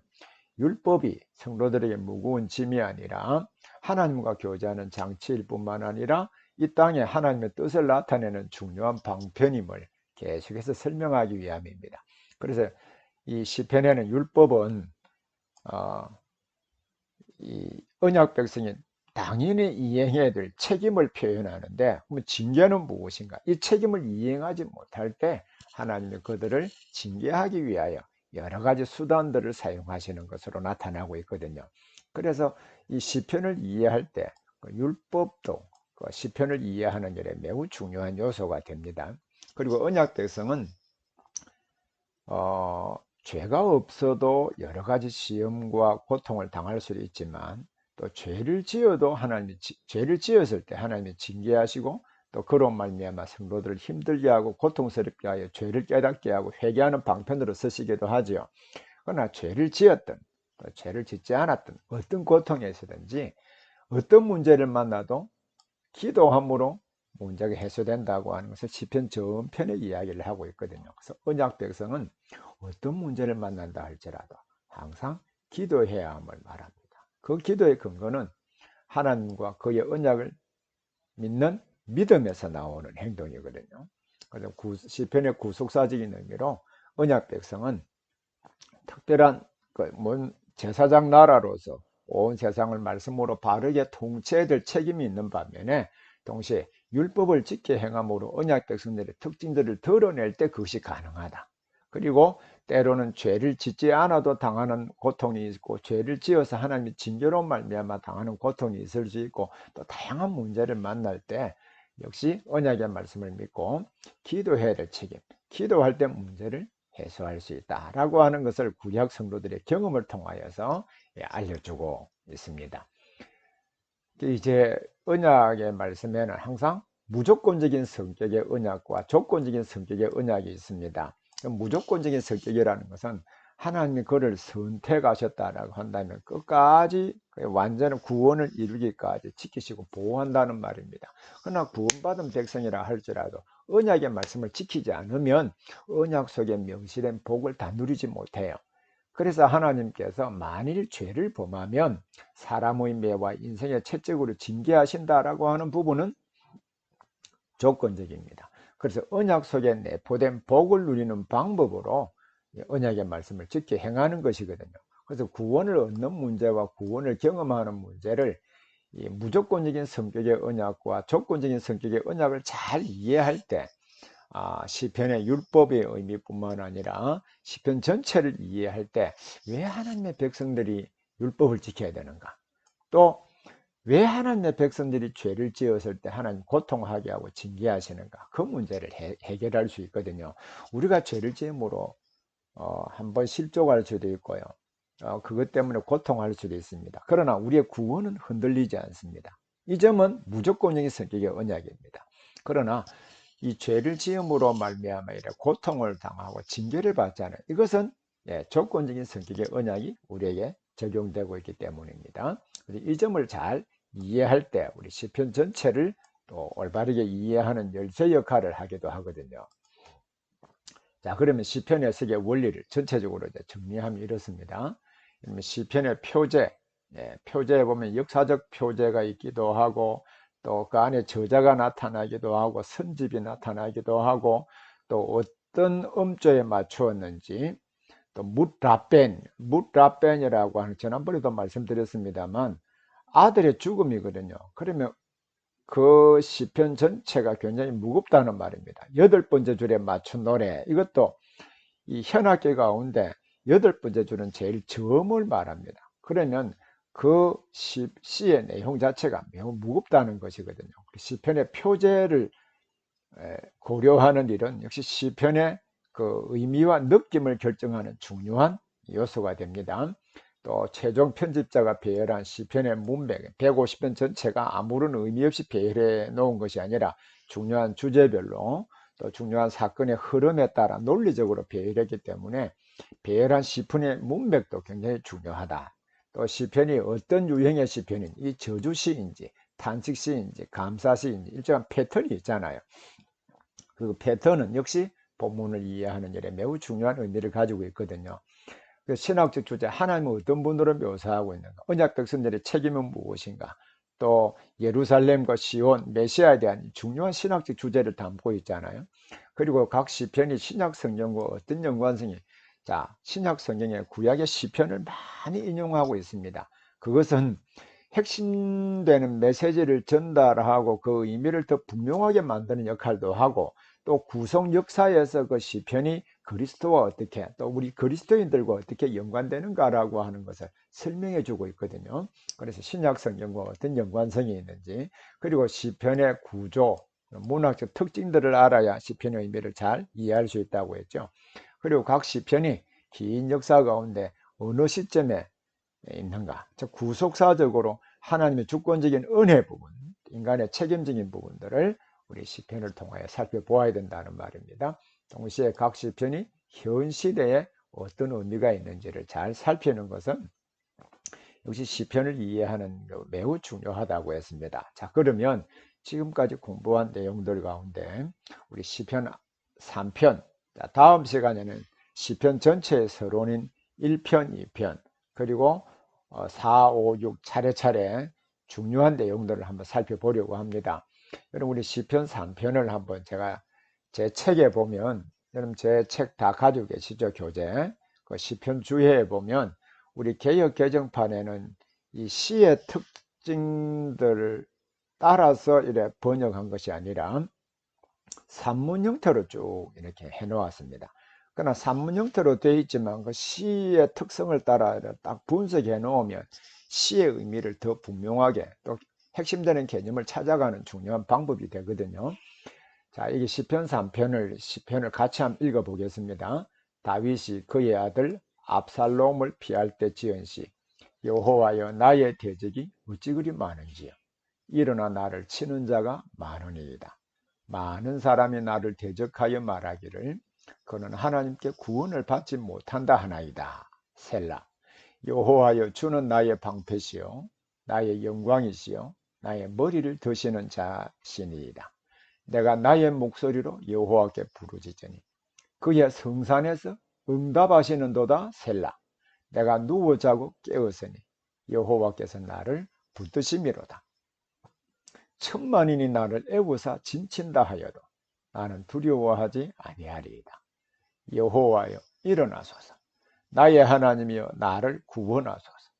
율법이 성도들에게 무거운 짐이 아니라 하나님과 교제하는 장치일 뿐만 아니라 이 땅에 하나님의 뜻을 나타내는 중요한 방편임을 계속해서 설명하기 위함입니다. 그래서 이 시편에는 율법은 이 언약 백성이 당연히 이행해야 될 책임을 표현하는데 그럼 징계는 무엇인가? 이 책임을 이행하지 못할 때 하나님이 그들을 징계하기 위하여 여러 가지 수단들을 사용하시는 것으로 나타나고 있거든요. 그래서 이 시편을 이해할 때 율법도 시편을 이해하는 데 매우 중요한 요소가 됩니다. 그리고 언약 백성은 죄가 없어도 여러 가지 시험과 고통을 당할 수도 있지만 또 죄를 지어도 죄를 지었을 때 하나님이 징계하시고 또 그로 말미암아 성도들을 힘들게 하고 고통스럽게 하여 죄를 깨닫게 하고 회개하는 방편으로 쓰시기도 하지요. 그러나 죄를 지었든 또 죄를 짓지 않았든 어떤 고통에 있었든지 어떤 문제를 만나도 기도함으로 문제가 해소된다고 하는 것을 시편 전편의 이야기를 하고 있거든요. 그래서 언약 백성은 어떤 문제를 만난다 할지라도 항상 기도해야 함을 말합니다. 그 기도의 근거는 하나님과 그의 언약을 믿는 믿음에서 나오는 행동이거든요. 그래서 시편의 구속사적인 의미로 언약 백성은 특별한 제사장 나라로서 온 세상을 말씀으로 바르게 통치해야 될 책임이 있는 반면에 동시에 율법을 지켜 행함으로 언약 백성들의 특징들을 드러낼 때 그것이 가능하다. 그리고 때로는 죄를 짓지 않아도 당하는 고통이 있고 죄를 지어서 하나님의 징계로 말미암아 당하는 고통이 있을 수 있고 또 다양한 문제를 만날 때 역시 언약의 말씀을 믿고 기도해야 될 책임, 기도할 때 문제를 해소할 수 있다라고 하는 것을 구약 성도들의 경험을 통하여서 알려주고 있습니다. 이제 언약의 말씀에는 항상 무조건적인 성격의 언약과 조건적인 성격의 언약이 있습니다. 무조건적인 성격이라는 것은 하나님이 그를 선택하셨다라고 한다면 끝까지 완전한 구원을 이루기까지 지키시고 보호한다는 말입니다. 그러나 구원받은 백성이라 할지라도 언약의 말씀을 지키지 않으면 언약 속에 명시된 복을 다 누리지 못해요. 그래서 하나님께서 만일 죄를 범하면 사람의 매와 인생의 채찍으로 징계하신다라고 하는 부분은 조건적입니다. 그래서 언약 속에 내포된 복을 누리는 방법으로 언약의 말씀을 지켜 행하는 것이거든요. 그래서 구원을 얻는 문제와 구원을 경험하는 문제를 이 무조건적인 성격의 언약과 조건적인 성격의 언약을 잘 이해할 때 시편의 율법의 의미뿐만 아니라 시편 전체를 이해할 때 왜 하나님의 백성들이 율법을 지켜야 되는가? 또 왜 하나님의 백성들이 죄를 지었을 때 하나님 고통하게 하고 징계하시는가? 그 문제를 해결할 수 있거든요. 우리가 죄를 지음으로 한번 실족할 수도 있고요. 그것 때문에 고통할 수도 있습니다. 그러나 우리의 구원은 흔들리지 않습니다. 이 점은 무조건적인 성격의 언약입니다. 그러나 이 죄를 지음으로 말미암아 이래 고통을 당하고 징계를 받지 않아요. 이것은 조건적인 성격의 언약이 우리에게 적용되고 있기 때문입니다. 이 점을 잘 이해할 때 우리 시편 전체를 또 올바르게 이해하는 열쇠 역할을 하기도 하거든요. 자, 그러면 시편 해석의 원리를 전체적으로 정리하면 이렇습니다. 시편의 표제, 표제에 보면 역사적 표제가 있기도 하고 또 그 안에 저자가 나타나기도 하고 선집이 나타나기도 하고 또 어떤 음조에 맞추었는지 또 뭇라벤이라고 하는 지난번에도 말씀드렸습니다만 아들의 죽음이거든요. 그러면 그 시편 전체가 굉장히 무겁다는 말입니다. 8번째 줄에 맞춘 노래 이것도 이 현악기 가운데 8번째 줄은 제일 저음을 말합니다. 그러면 그 시의 내용 자체가 매우 무겁다는 것이거든요. 시편의 표제를 고려하는 일은 역시 시편의 그 의미와 느낌을 결정하는 중요한 요소가 됩니다. 또 최종 편집자가 배열한 시편의 문맥 150편 전체가 아무런 의미 없이 배열해 놓은 것이 아니라 중요한 주제별로 또 중요한 사건의 흐름에 따라 논리적으로 배열했기 때문에 배열한 시편의 문맥도 굉장히 중요하다. 또 시편이 어떤 유형의 시편인지, 이 저주시인지 탄식시인지 감사시인지 일정한 패턴이 있잖아요. 그 패턴은 역시 본문을 이해하는 일에 매우 중요한 의미를 가지고 있거든요. 그 신학적 주제, 하나님은 어떤 분으로 묘사하고 있는가, 언약 백성들의 책임은 무엇인가, 또 예루살렘과 시온, 메시아에 대한 중요한 신학적 주제를 담고 있잖아요. 그리고 각 시편이 신약 성경과 어떤 연관성이, 자, 신약 성경에 구약의 시편을 많이 인용하고 있습니다. 그것은 핵심되는 메시지를 전달하고 그 의미를 더 분명하게 만드는 역할도 하고, 또 구속 역사에서 그 시편이 그리스도와 어떻게, 또 우리 그리스도인들과 어떻게 연관되는가라고 하는 것을 설명해 주고 있거든요. 그래서 신약 성경과 어떤 연관성이 있는지, 그리고 시편의 구조, 문학적 특징들을 알아야 시편의 의미를 잘 이해할 수 있다고 했죠. 그리고 각 시편이 긴 역사 가운데 어느 시점에 있는가, 즉 구속사적으로 하나님의 주권적인 은혜 부분, 인간의 책임적인 부분들을 우리 시편을 통하여 살펴보아야 된다는 말입니다. 동시에 각 시편이 현 시대에 어떤 의미가 있는지를 잘 살피는 것은 역시 시편을 이해하는 매우 중요하다고 했습니다. 자, 그러면 지금까지 공부한 내용들 가운데 우리 시편 3편, 자, 다음 시간에는 시편 전체의 서론인 1편, 2편, 그리고 4, 5, 6 차례차례 중요한 내용들을 한번 살펴보려고 합니다. 여러분, 우리 시편 3편을 한번 제가 제 책에 보면, 여러분 제 책 다 가지고 계시죠? 교재. 그 시편 주해에 보면 우리 개역 개정판에는 이 시의 특징들을 따라서 이렇게 번역한 것이 아니라 산문 형태로 쭉 이렇게 해 놓았습니다. 그러나 산문 형태로 되어 있지만 그 시의 특성을 따라 딱 분석해 놓으면 시의 의미를 더 분명하게 또 핵심되는 개념을 찾아가는 중요한 방법이 되거든요. 자, 이게 시편 3편을 같이 한번 읽어 보겠습니다. 다윗이 그의 아들 압살롬을 피할 때 지은 시. 여호와여, 나의 대적이 어찌 그리 많은지요. 일어나 나를 치는 자가 많으니이다. 많은 사람이 나를 대적하여 말하기를 그는 하나님께 구원을 받지 못한다 하나이다. 셀라. 여호와여, 주는 나의 방패시요 나의 영광이시요 나의 머리를 드시는 자시니이다. 내가 나의 목소리로 여호와께 부르짖으니 그의 성산에서 응답하시는도다. 셀라. 내가 누워 자고 깨었으니 여호와께서 나를 붙드심이로다. 천만인이 나를 애워사 진친다 하여도 나는 두려워하지 아니하리이다. 여호와여, 일어나소서. 나의 하나님이여, 나를 구원하소서.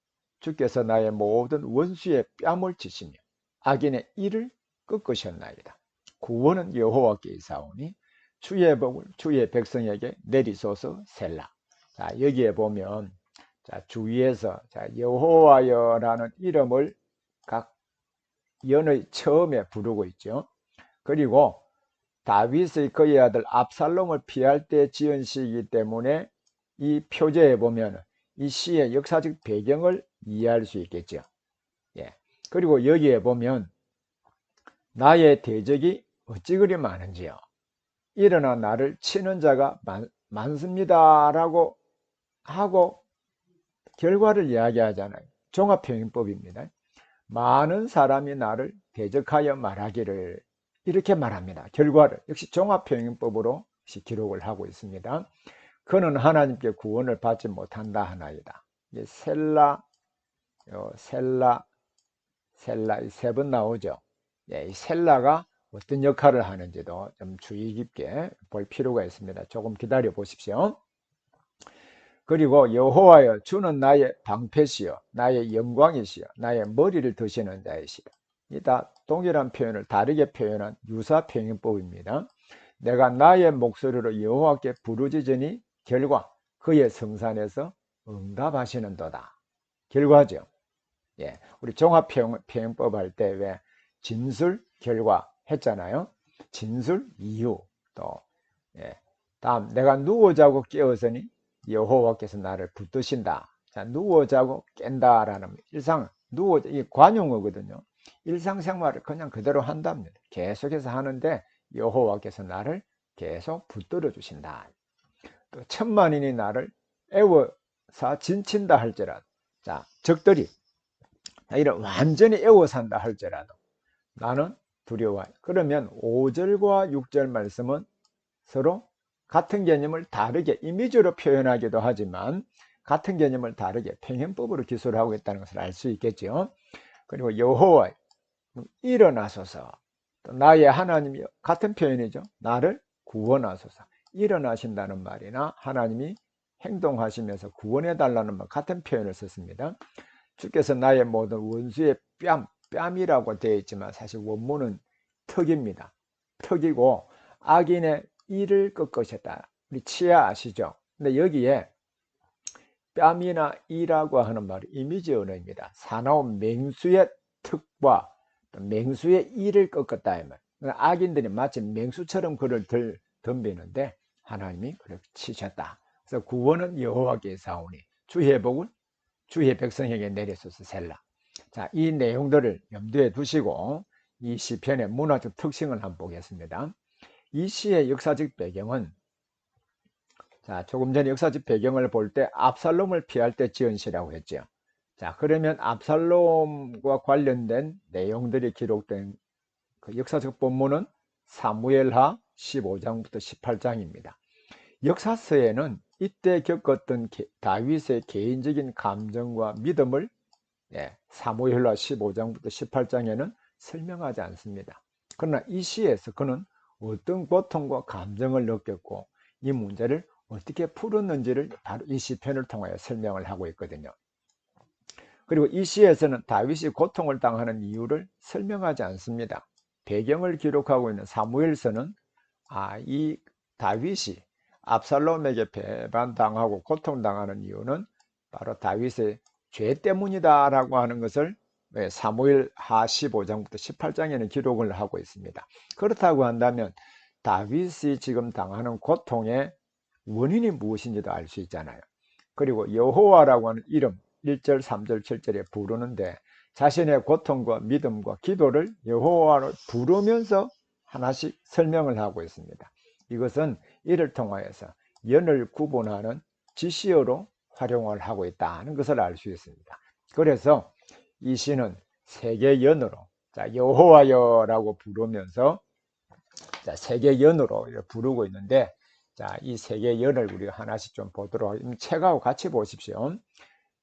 주께서 나의 모든 원수의 뺨을 치시며 악인의 이를 꺾으셨나이다. 구원은 여호와께 있사오니 주의 복을 주의 백성에게 내리소서. 셀라. 자, 여기에 보면 자, 주위에서 자, 여호와여라는 이름을 각 연의 처음에 부르고 있죠. 그리고 다윗의 그의 아들 압살롬을 피할 때 지은 시이기 때문에 이 표제에 보면 이 시의 역사적 배경을 이해할 수 있겠죠. 예. 그리고 여기에 보면 나의 대적이 어찌 그리 많은지요. 일어나 나를 치는 자가 많습니다라고 하고 결과를 이야기하잖아요. 종합표현법입니다. 많은 사람이 나를 대적하여 말하기를 이렇게 말합니다. 결과를 역시 종합표현법으로 기록을 하고 있습니다. 그는 하나님께 구원을 받지 못한다 하나이다. 셀라, 셀라 이 세 번 나오죠. 이 셀라가 어떤 역할을 하는지도 좀 주의 깊게 볼 필요가 있습니다. 조금 기다려 보십시오. 그리고 여호와여, 주는 나의 방패시요 나의 영광이시요 나의 머리를 드시는 자이시다. 이 다 동일한 표현을 다르게 표현한 유사 표현법입니다. 내가 나의 목소리로 여호와께 부르짖으니 결과 그의 성산에서 응답하시는도다. 결과죠. 예, 우리 종합표현법 할 때 왜 진술, 결과 했잖아요. 진술, 이유, 또 예, 다음 내가 누워 자고 깨어서니 여호와께서 나를 붙드신다. 자, 누워 자고 깬다라는 이 관용어거든요. 일상생활을 그냥 그대로 한답니다. 계속해서 하는데 여호와께서 나를 계속 붙들어 주신다. 또 천만인이 나를 애워사 진친다 할지라도, 자, 적들이 이런 완전히 애워산다 할지라도 나는 두려워해. 그러면 5절과 6절 말씀은 서로 같은 개념을 다르게 이미지로 표현하기도 하지만 같은 개념을 다르게 평행법으로 기술을 하고 있다는 것을 알 수 있겠죠. 그리고 여호와 일어나소서, 또 나의 하나님이 같은 표현이죠. 나를 구원하소서. 일어나신다는 말이나 하나님이 행동하시면서 구원해 달라는 말, 같은 표현을 썼습니다. 주께서 나의 모든 원수의 뺨이라고 되어 있지만 사실 원문은 턱입니다. 턱이고 악인의 이를 꺾으셨다. 우리 치아 아시죠? 근데 여기에 뺨이나 이라고 하는 말이 이미지 언어입니다. 사나운 맹수의 턱과 맹수의 이를 꺾었다. 이 말. 악인들이 마치 맹수처럼 그를 덤비는데 하나님이 그를 치셨다. 그래서 구원은 여호와께서 하오니 주의 복은 주의 백성에게 내리소서 셀라. 자, 이 내용들을 염두에 두시고 이 시편의 문화적 특징을 한번 보겠습니다. 이 시의 역사적 배경은, 자, 조금 전에 역사적 배경을 볼 때 압살롬을 피할 때 지은 시라고 했죠. 자, 그러면 압살롬과 관련된 내용들이 기록된 그 역사적 본문은 사무엘하 15장부터 18장입니다. 역사서에는 이때 겪었던 다윗의 개인적인 감정과 믿음을 사무엘하 15장부터 18장에는 설명하지 않습니다. 그러나 이 시에서 그는 어떤 고통과 감정을 느꼈고 이 문제를 어떻게 풀었는지를 바로 이 시편을 통하여 설명을 하고 있거든요. 그리고 이 시에서는 다윗이 고통을 당하는 이유를 설명하지 않습니다. 배경을 기록하고 있는 사무엘서는 이 다윗이 압살롬에게 배반당하고 고통당하는 이유는 바로 다윗의 죄 때문이다 라고 하는 것을 사무엘하 15장부터 18장에는 기록을 하고 있습니다. 그렇다고 한다면 다윗이 지금 당하는 고통의 원인이 무엇인지도 알 수 있잖아요. 그리고 여호와라고 하는 이름 1절, 3절, 7절에 부르는데 자신의 고통과 믿음과 기도를 여호와로 부르면서 하나씩 설명을 하고 있습니다. 이것은 이를 통하여서 연을 구분하는 지시어로 활용을 하고 있다는 것을 알 수 있습니다. 그래서 이 시는 세계 연으로, 자, 여호와여라고 부르면서 세계 연으로 부르고 있는데, 자, 이 세계 연을 우리가 하나씩 좀 보도록 하겠습니다. 책하고 같이 보십시오.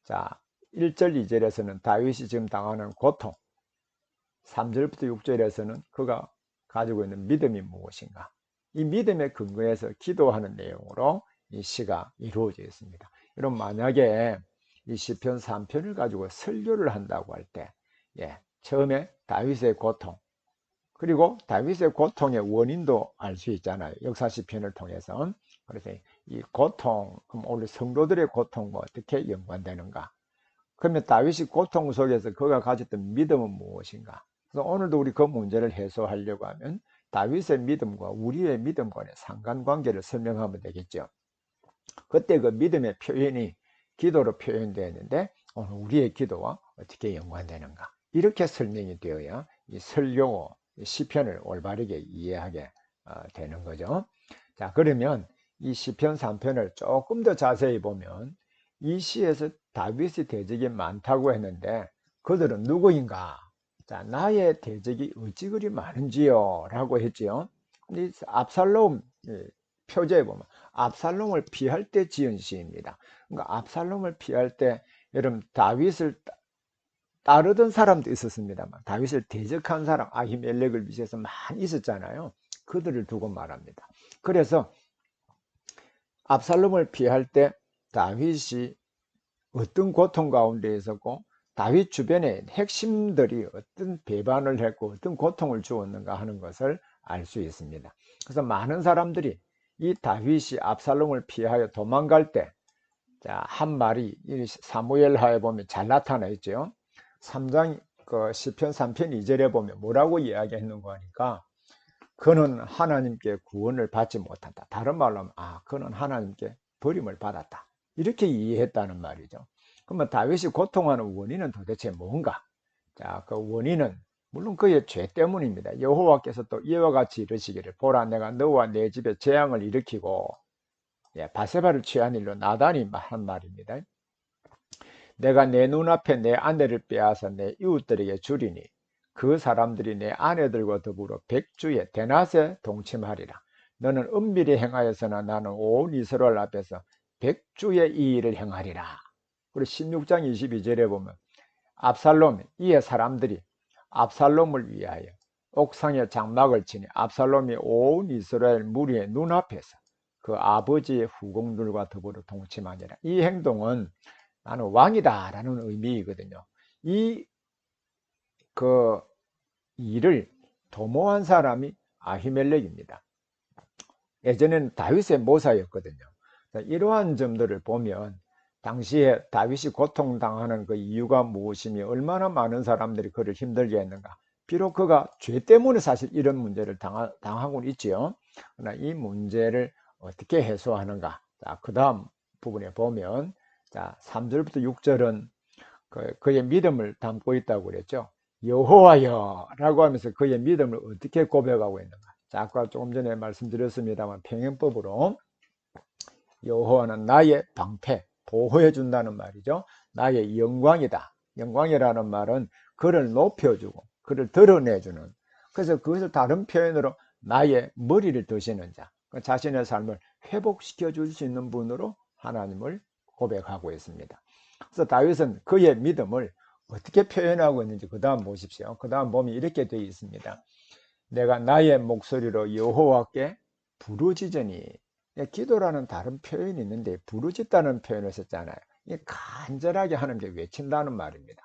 자, 1절, 2절에서는 다윗이 지금 당하는 고통, 3절부터 6절에서는 그가 가지고 있는 믿음이 무엇인가, 이 믿음에 근거해서 기도하는 내용으로 이 시가 이루어져 있습니다. 여러분, 만약에 이 시편 3편을 가지고 설교를 한다고 할 때, 처음에 다윗의 고통, 그리고 다윗의 고통의 원인도 알 수 있잖아요. 역사 시편을 통해서. 그래서 이 고통, 그럼 오늘 성도들의 고통과 어떻게 연관되는가? 그러면 다윗이 고통 속에서 그가 가졌던 믿음은 무엇인가? 그래서 오늘도 우리 그 문제를 해소하려고 하면 다윗의 믿음과 우리의 믿음 간의 상관관계를 설명하면 되겠죠. 그때 그 믿음의 표현이 기도로 표현되었는데 오늘 우리의 기도와 어떻게 연관되는가? 이렇게 설명이 되어야 이 설교 시편을 올바르게 이해하게 되는 거죠. 자, 그러면 이 시편 3편을 조금 더 자세히 보면 이 시에서 다윗의 대적이 많다고 했는데 그들은 누구인가? 자, 나의 대적이 어찌 그리 많은지요? 라고 했지요. 근데 압살롬 표제에 보면 압살롬을 피할 때 지은 시입니다. 그러니까 압살롬을 피할 때 여러분 다윗을 따르던 사람도 있었습니다만 다윗을 대적한 사람 아히멜렉을 비롯해서 많이 있었잖아요. 그들을 두고 말합니다. 그래서 압살롬을 피할 때 다윗이 어떤 고통 가운데 있었고 다윗 주변의 핵심들이 어떤 배반을 했고 어떤 고통을 주었는가 하는 것을 알 수 있습니다. 그래서 많은 사람들이 이 다윗이 압살롬을 피하여 도망갈 때 자, 한 말이 이 사무엘하에 보면 잘 나타나 있죠. 3장 그 시편 3편 2절에 보면 뭐라고 이야기했는가 하니까 그는 하나님께 구원을 받지 못한다. 다른 말로 하면 그는 하나님께 버림을 받았다. 이렇게 이해했다는 말이죠. 그러면 다윗이 고통하는 원인은 도대체 뭔가? 자, 그 원인은 물론 그의 죄 때문입니다. 여호와께서 또 이와 같이 이르시기를 보라 내가 너와 내 집에 재앙을 일으키고 바세바를 취한 일로 나단이 한 말입니다. 내가 내 눈앞에 내 아내를 빼앗아 내 이웃들에게 주리니 그 사람들이 내 아내들과 더불어 백주의 대낮에 동침하리라. 너는 은밀히 행하여서나 나는 온 이스라엘 앞에서 백주의 이 일을 행하리라. 그리고 16장 22절에 보면 압살롬 이에 사람들이 압살롬을 위하여 옥상에 장막을 치니 압살롬이 온 이스라엘 무리의 눈앞에서 그 아버지의 후궁들과 더불어 동침하니라. 이 행동은 나는 왕이다 라는 의미이거든요. 그 일을 도모한 사람이 아히멜렉입니다. 예전에는 다윗의 모사였거든요. 이러한 점들을 보면 당시에 다윗이 고통당하는 그 이유가 무엇이며 얼마나 많은 사람들이 그를 힘들게 했는가. 비록 그가 죄 때문에 사실 이런 문제를 당하고 있지요. 그러나 이 문제를 어떻게 해소하는가. 자, 그 다음 부분에 보면 자, 3절부터 6절은 그의 믿음을 담고 있다고 그랬죠. 여호와여 라고 하면서 그의 믿음을 어떻게 고백하고 있는가. 자, 아까 조금 전에 말씀드렸습니다만 평행법으로 여호와는 나의 방패, 보호해 준다는 말이죠. 나의 영광이다. 영광이라는 말은 그를 높여주고 그를 드러내주는, 그래서 그것을 다른 표현으로 나의 머리를 드시는 자, 자신의 삶을 회복시켜 줄 수 있는 분으로 하나님을 고백하고 있습니다. 그래서 다윗은 그의 믿음을 어떻게 표현하고 있는지 그 다음 보십시오. 그 다음 보면 이렇게 되어 있습니다. 내가 나의 목소리로 여호와께 부르짖으니, 기도라는 다른 표현이 있는데 부르짖다는 표현을 썼잖아요. 간절하게 하나님께 외친다는 말입니다.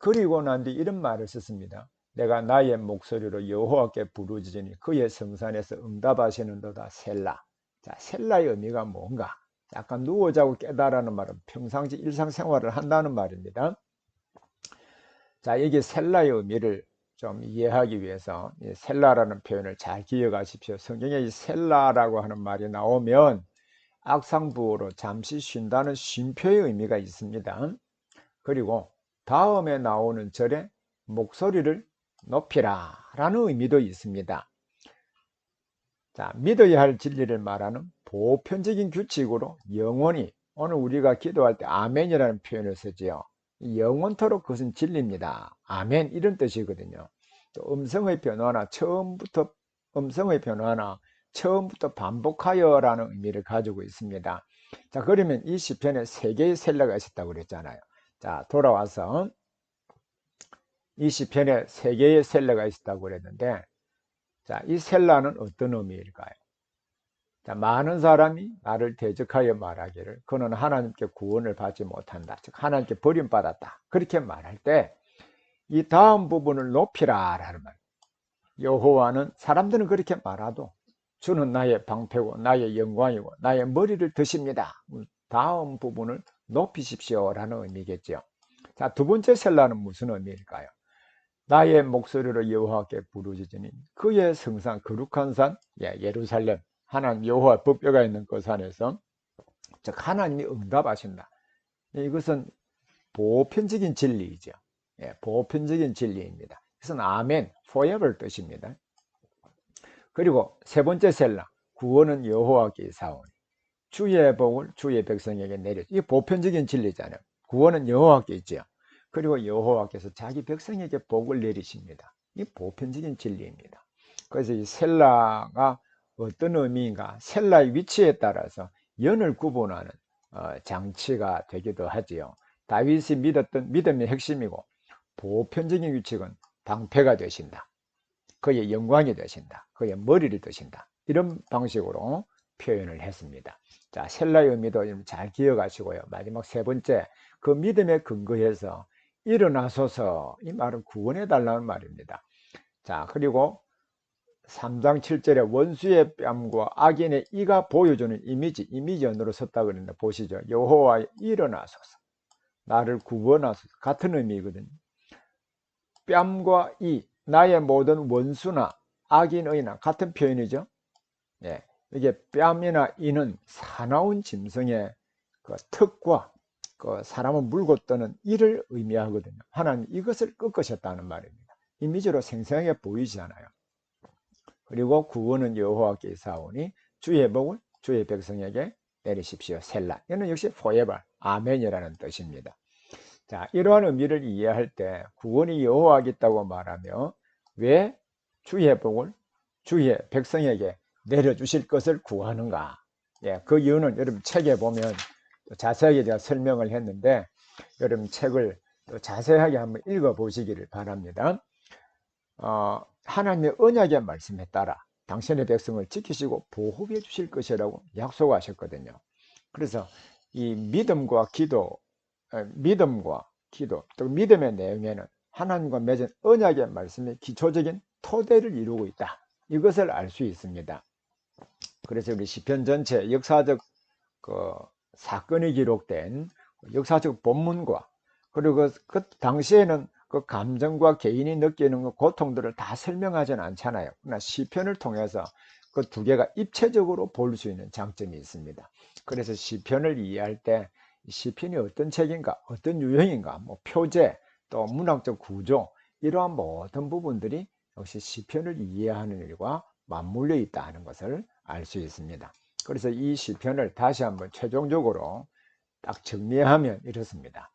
그리고 난 뒤 이런 말을 썼습니다. 내가 나의 목소리로 여호와께 부르짖으니 그의 성산에서 응답하시는도다. 셀라. 자, 셀라의 의미가 뭔가? 약간 누워 자고 깨달라는 말은 평상시 일상생활을 한다는 말입니다. 자, 여기 셀라의 의미를 좀 이해하기 위해서 이 셀라라는 표현을 잘 기억하십시오. 성경에 이 셀라라고 하는 말이 나오면 악상부호로 잠시 쉰다는 쉼표의 의미가 있습니다. 그리고 다음에 나오는 절에 목소리를 높이라 라는 의미도 있습니다. 자, 믿어야 할 진리를 말하는 보편적인 규칙으로 영원히, 오늘 우리가 기도할 때 아멘이라는 표현을 쓰지요. 영원토록 그것은 진리입니다. 아멘, 이런 뜻이거든요. 또 음성의 변화나 처음부터 반복하여 라는 의미를 가지고 있습니다. 자, 그러면 이 시편에 3개의 셀라가 있었다고 그랬잖아요. 자, 돌아와서 이 시편에 3개의 셀라가 있었다고 그랬는데, 자, 이 셀라는 어떤 의미일까요? 자, 많은 사람이 나를 대적하여 말하기를 그는 하나님께 구원을 받지 못한다, 즉 하나님께 버림받았다, 그렇게 말할 때 이 다음 부분을 높이라 라는 말. 여호와는, 사람들은 그렇게 말하도 주는 나의 방패고 나의 영광이고 나의 머리를 드십니다. 다음 부분을 높이십시오 라는 의미겠죠. 자, 두 번째 셀라는 무슨 의미일까요? 나의 목소리로 여호와께 부르짖으니 그의 성산 거룩한 산, 예루살렘, 하나님 여호와 법궤가 있는 그 산에서, 즉 하나님이 응답하신다. 이것은 보편적인 진리이죠. 보편적인 진리입니다. 이것은 아멘, forever 뜻입니다. 그리고 세 번째 셀라, 구원은 여호와께 있사오니 주의 복을 주의 백성에게 내려. 이게 보편적인 진리잖아요. 구원은 여호와께 있죠. 그리고 여호와께서 자기 백성에게 복을 내리십니다. 이 보편적인 진리입니다. 그래서 이 셀라가 어떤 의미인가? 셀라의 위치에 따라서 연을 구분하는 장치가 되기도 하지요. 다윗이 믿었던 믿음의 핵심이고 보편적인 규칙은 방패가 되신다. 그의 영광이 되신다. 그의 머리를 드신다. 이런 방식으로 표현을 했습니다. 자, 셀라의 의미도 잘 기억하시고요. 마지막 세 번째, 그 믿음에 근거해서 일어나소서, 이 말은 구원해 달라는 말입니다. 자, 그리고 3장 7절에 원수의 뺨과 악인의 이가 보여주는 이미지 언어로 썼다 그랬는데 보시죠. 여호와 일어나소서, 나를 구원하소서. 같은 의미거든요. 뺨과 이, 나의 모든 원수나 악인의나 같은 표현이죠. 예, 이게 뺨이나 이는 사나운 짐승의 그 턱과 그 사람을 물고 떠는 이를 의미하거든요. 하나님 이것을 꺾으셨다는 말입니다. 이미지로 생생하게 보이잖아요. 그리고 구원은 여호와께 사오니 주의 복을 주의 백성에게 내리십시오. 셀라. 이는 역시 forever, 아멘이라는 뜻입니다. 자, 이러한 의미를 이해할 때 구원이 여호와겠다고 말하며 왜 주의 복을 주의 백성에게 내려주실 것을 구하는가? 예, 그 이유는 여러분 책에 보면 자세하게 제가 설명을 했는데 여러분 책을 또 자세하게 한번 읽어 보시기를 바랍니다. 하나님의 언약의 말씀에 따라 당신의 백성을 지키시고 보호해 주실 것이라고 약속하셨거든요. 그래서 이 믿음과 기도, 또 믿음의 내용에는 하나님과 맺은 언약의 말씀이 기초적인 토대를 이루고 있다. 이것을 알 수 있습니다. 그래서 우리 시편 전체 역사적 그 사건이 기록된 역사적 본문과 그리고 그 당시에는 그 감정과 개인이 느끼는 그 고통들을 다 설명하지는 않잖아요. 그러나 시편을 통해서 그 두 개가 입체적으로 볼 수 있는 장점이 있습니다. 그래서 시편을 이해할 때 시편이 어떤 책인가, 어떤 유형인가, 뭐 표제, 또 문학적 구조, 이러한 모든 부분들이 역시 시편을 이해하는 일과 맞물려 있다는 것을 알 수 있습니다. 그래서 이 시편을 다시 한번 최종적으로 딱 정리하면 이렇습니다.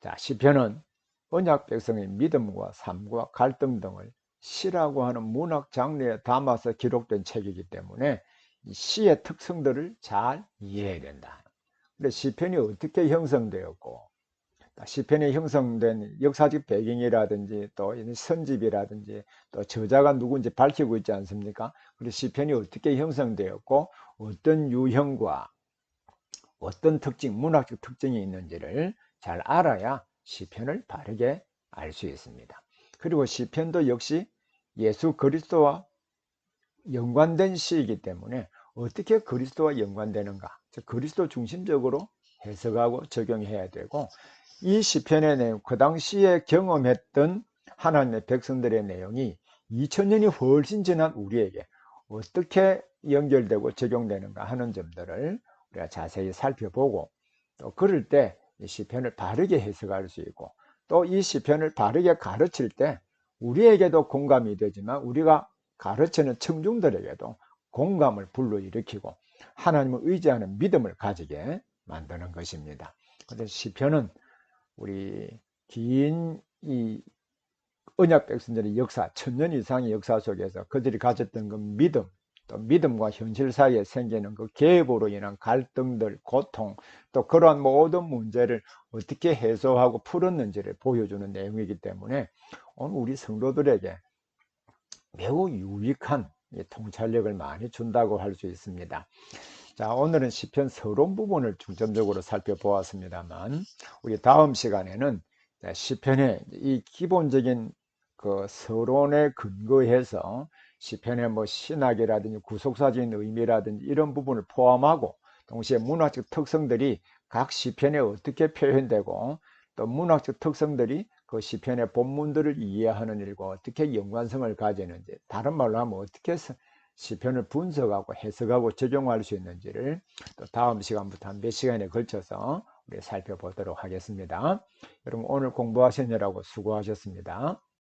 자, 시편은 언약 백성의 믿음과 삶과 갈등 등을 시라고 하는 문학 장르에 담아서 기록된 책이기 때문에 이 시의 특성들을 잘 이해해야 된다. 근데 시편이 어떻게 형성되었고, 시편이 형성된 역사적 배경이라든지 또 선집이라든지 또 저자가 누구인지 밝히고 있지 않습니까? 그리고 시편이 어떻게 형성되었고 어떤 유형과 어떤 특징, 문학적 특징이 있는지를 잘 알아야 시편을 바르게 알 수 있습니다. 그리고 시편도 역시 예수 그리스도와 연관된 시이기 때문에 어떻게 그리스도와 연관되는가, 그리스도 중심적으로 해석하고 적용해야 되고, 이 시편의 내용, 그 당시에 경험했던 하나님의 백성들의 내용이 2000년이 훨씬 지난 우리에게 어떻게 연결되고 적용되는가 하는 점들을 우리가 자세히 살펴보고, 또 그럴 때 이 시편을 바르게 해석할 수 있고, 또 이 시편을 바르게 가르칠 때 우리에게도 공감이 되지만 우리가 가르치는 청중들에게도 공감을 불러일으키고 하나님을 의지하는 믿음을 가지게 만드는 것입니다. 그래서 시편은 우리 긴 이 언약 백성들의 역사, 1000년 이상의 역사 속에서 그들이 가졌던 그 믿음, 또 믿음과 현실 사이에 생기는 그 개입으로 인한 갈등들, 고통, 또 그러한 모든 문제를 어떻게 해소하고 풀었는지를 보여주는 내용이기 때문에 오늘 우리 성도들에게 매우 유익한 통찰력을 많이 준다고 할 수 있습니다. 자, 오늘은 시편 서론 부분을 중점적으로 살펴보았습니다만, 우리 다음 시간에는 시편의 이 기본적인 그 서론에 근거해서 시편의 뭐 신학이라든지 구속사적인 의미라든지 이런 부분을 포함하고, 동시에 문학적 특성들이 각 시편에 어떻게 표현되고, 또 문학적 특성들이 그 시편의 본문들을 이해하는 일과 어떻게 연관성을 가지는지, 다른 말로 하면 어떻게 시편을 분석하고 해석하고 적용할 수 있는지를 또 다음 시간부터 한 몇 시간에 걸쳐서 우리 살펴보도록 하겠습니다. 여러분 오늘 공부하시느라고 수고하셨습니다.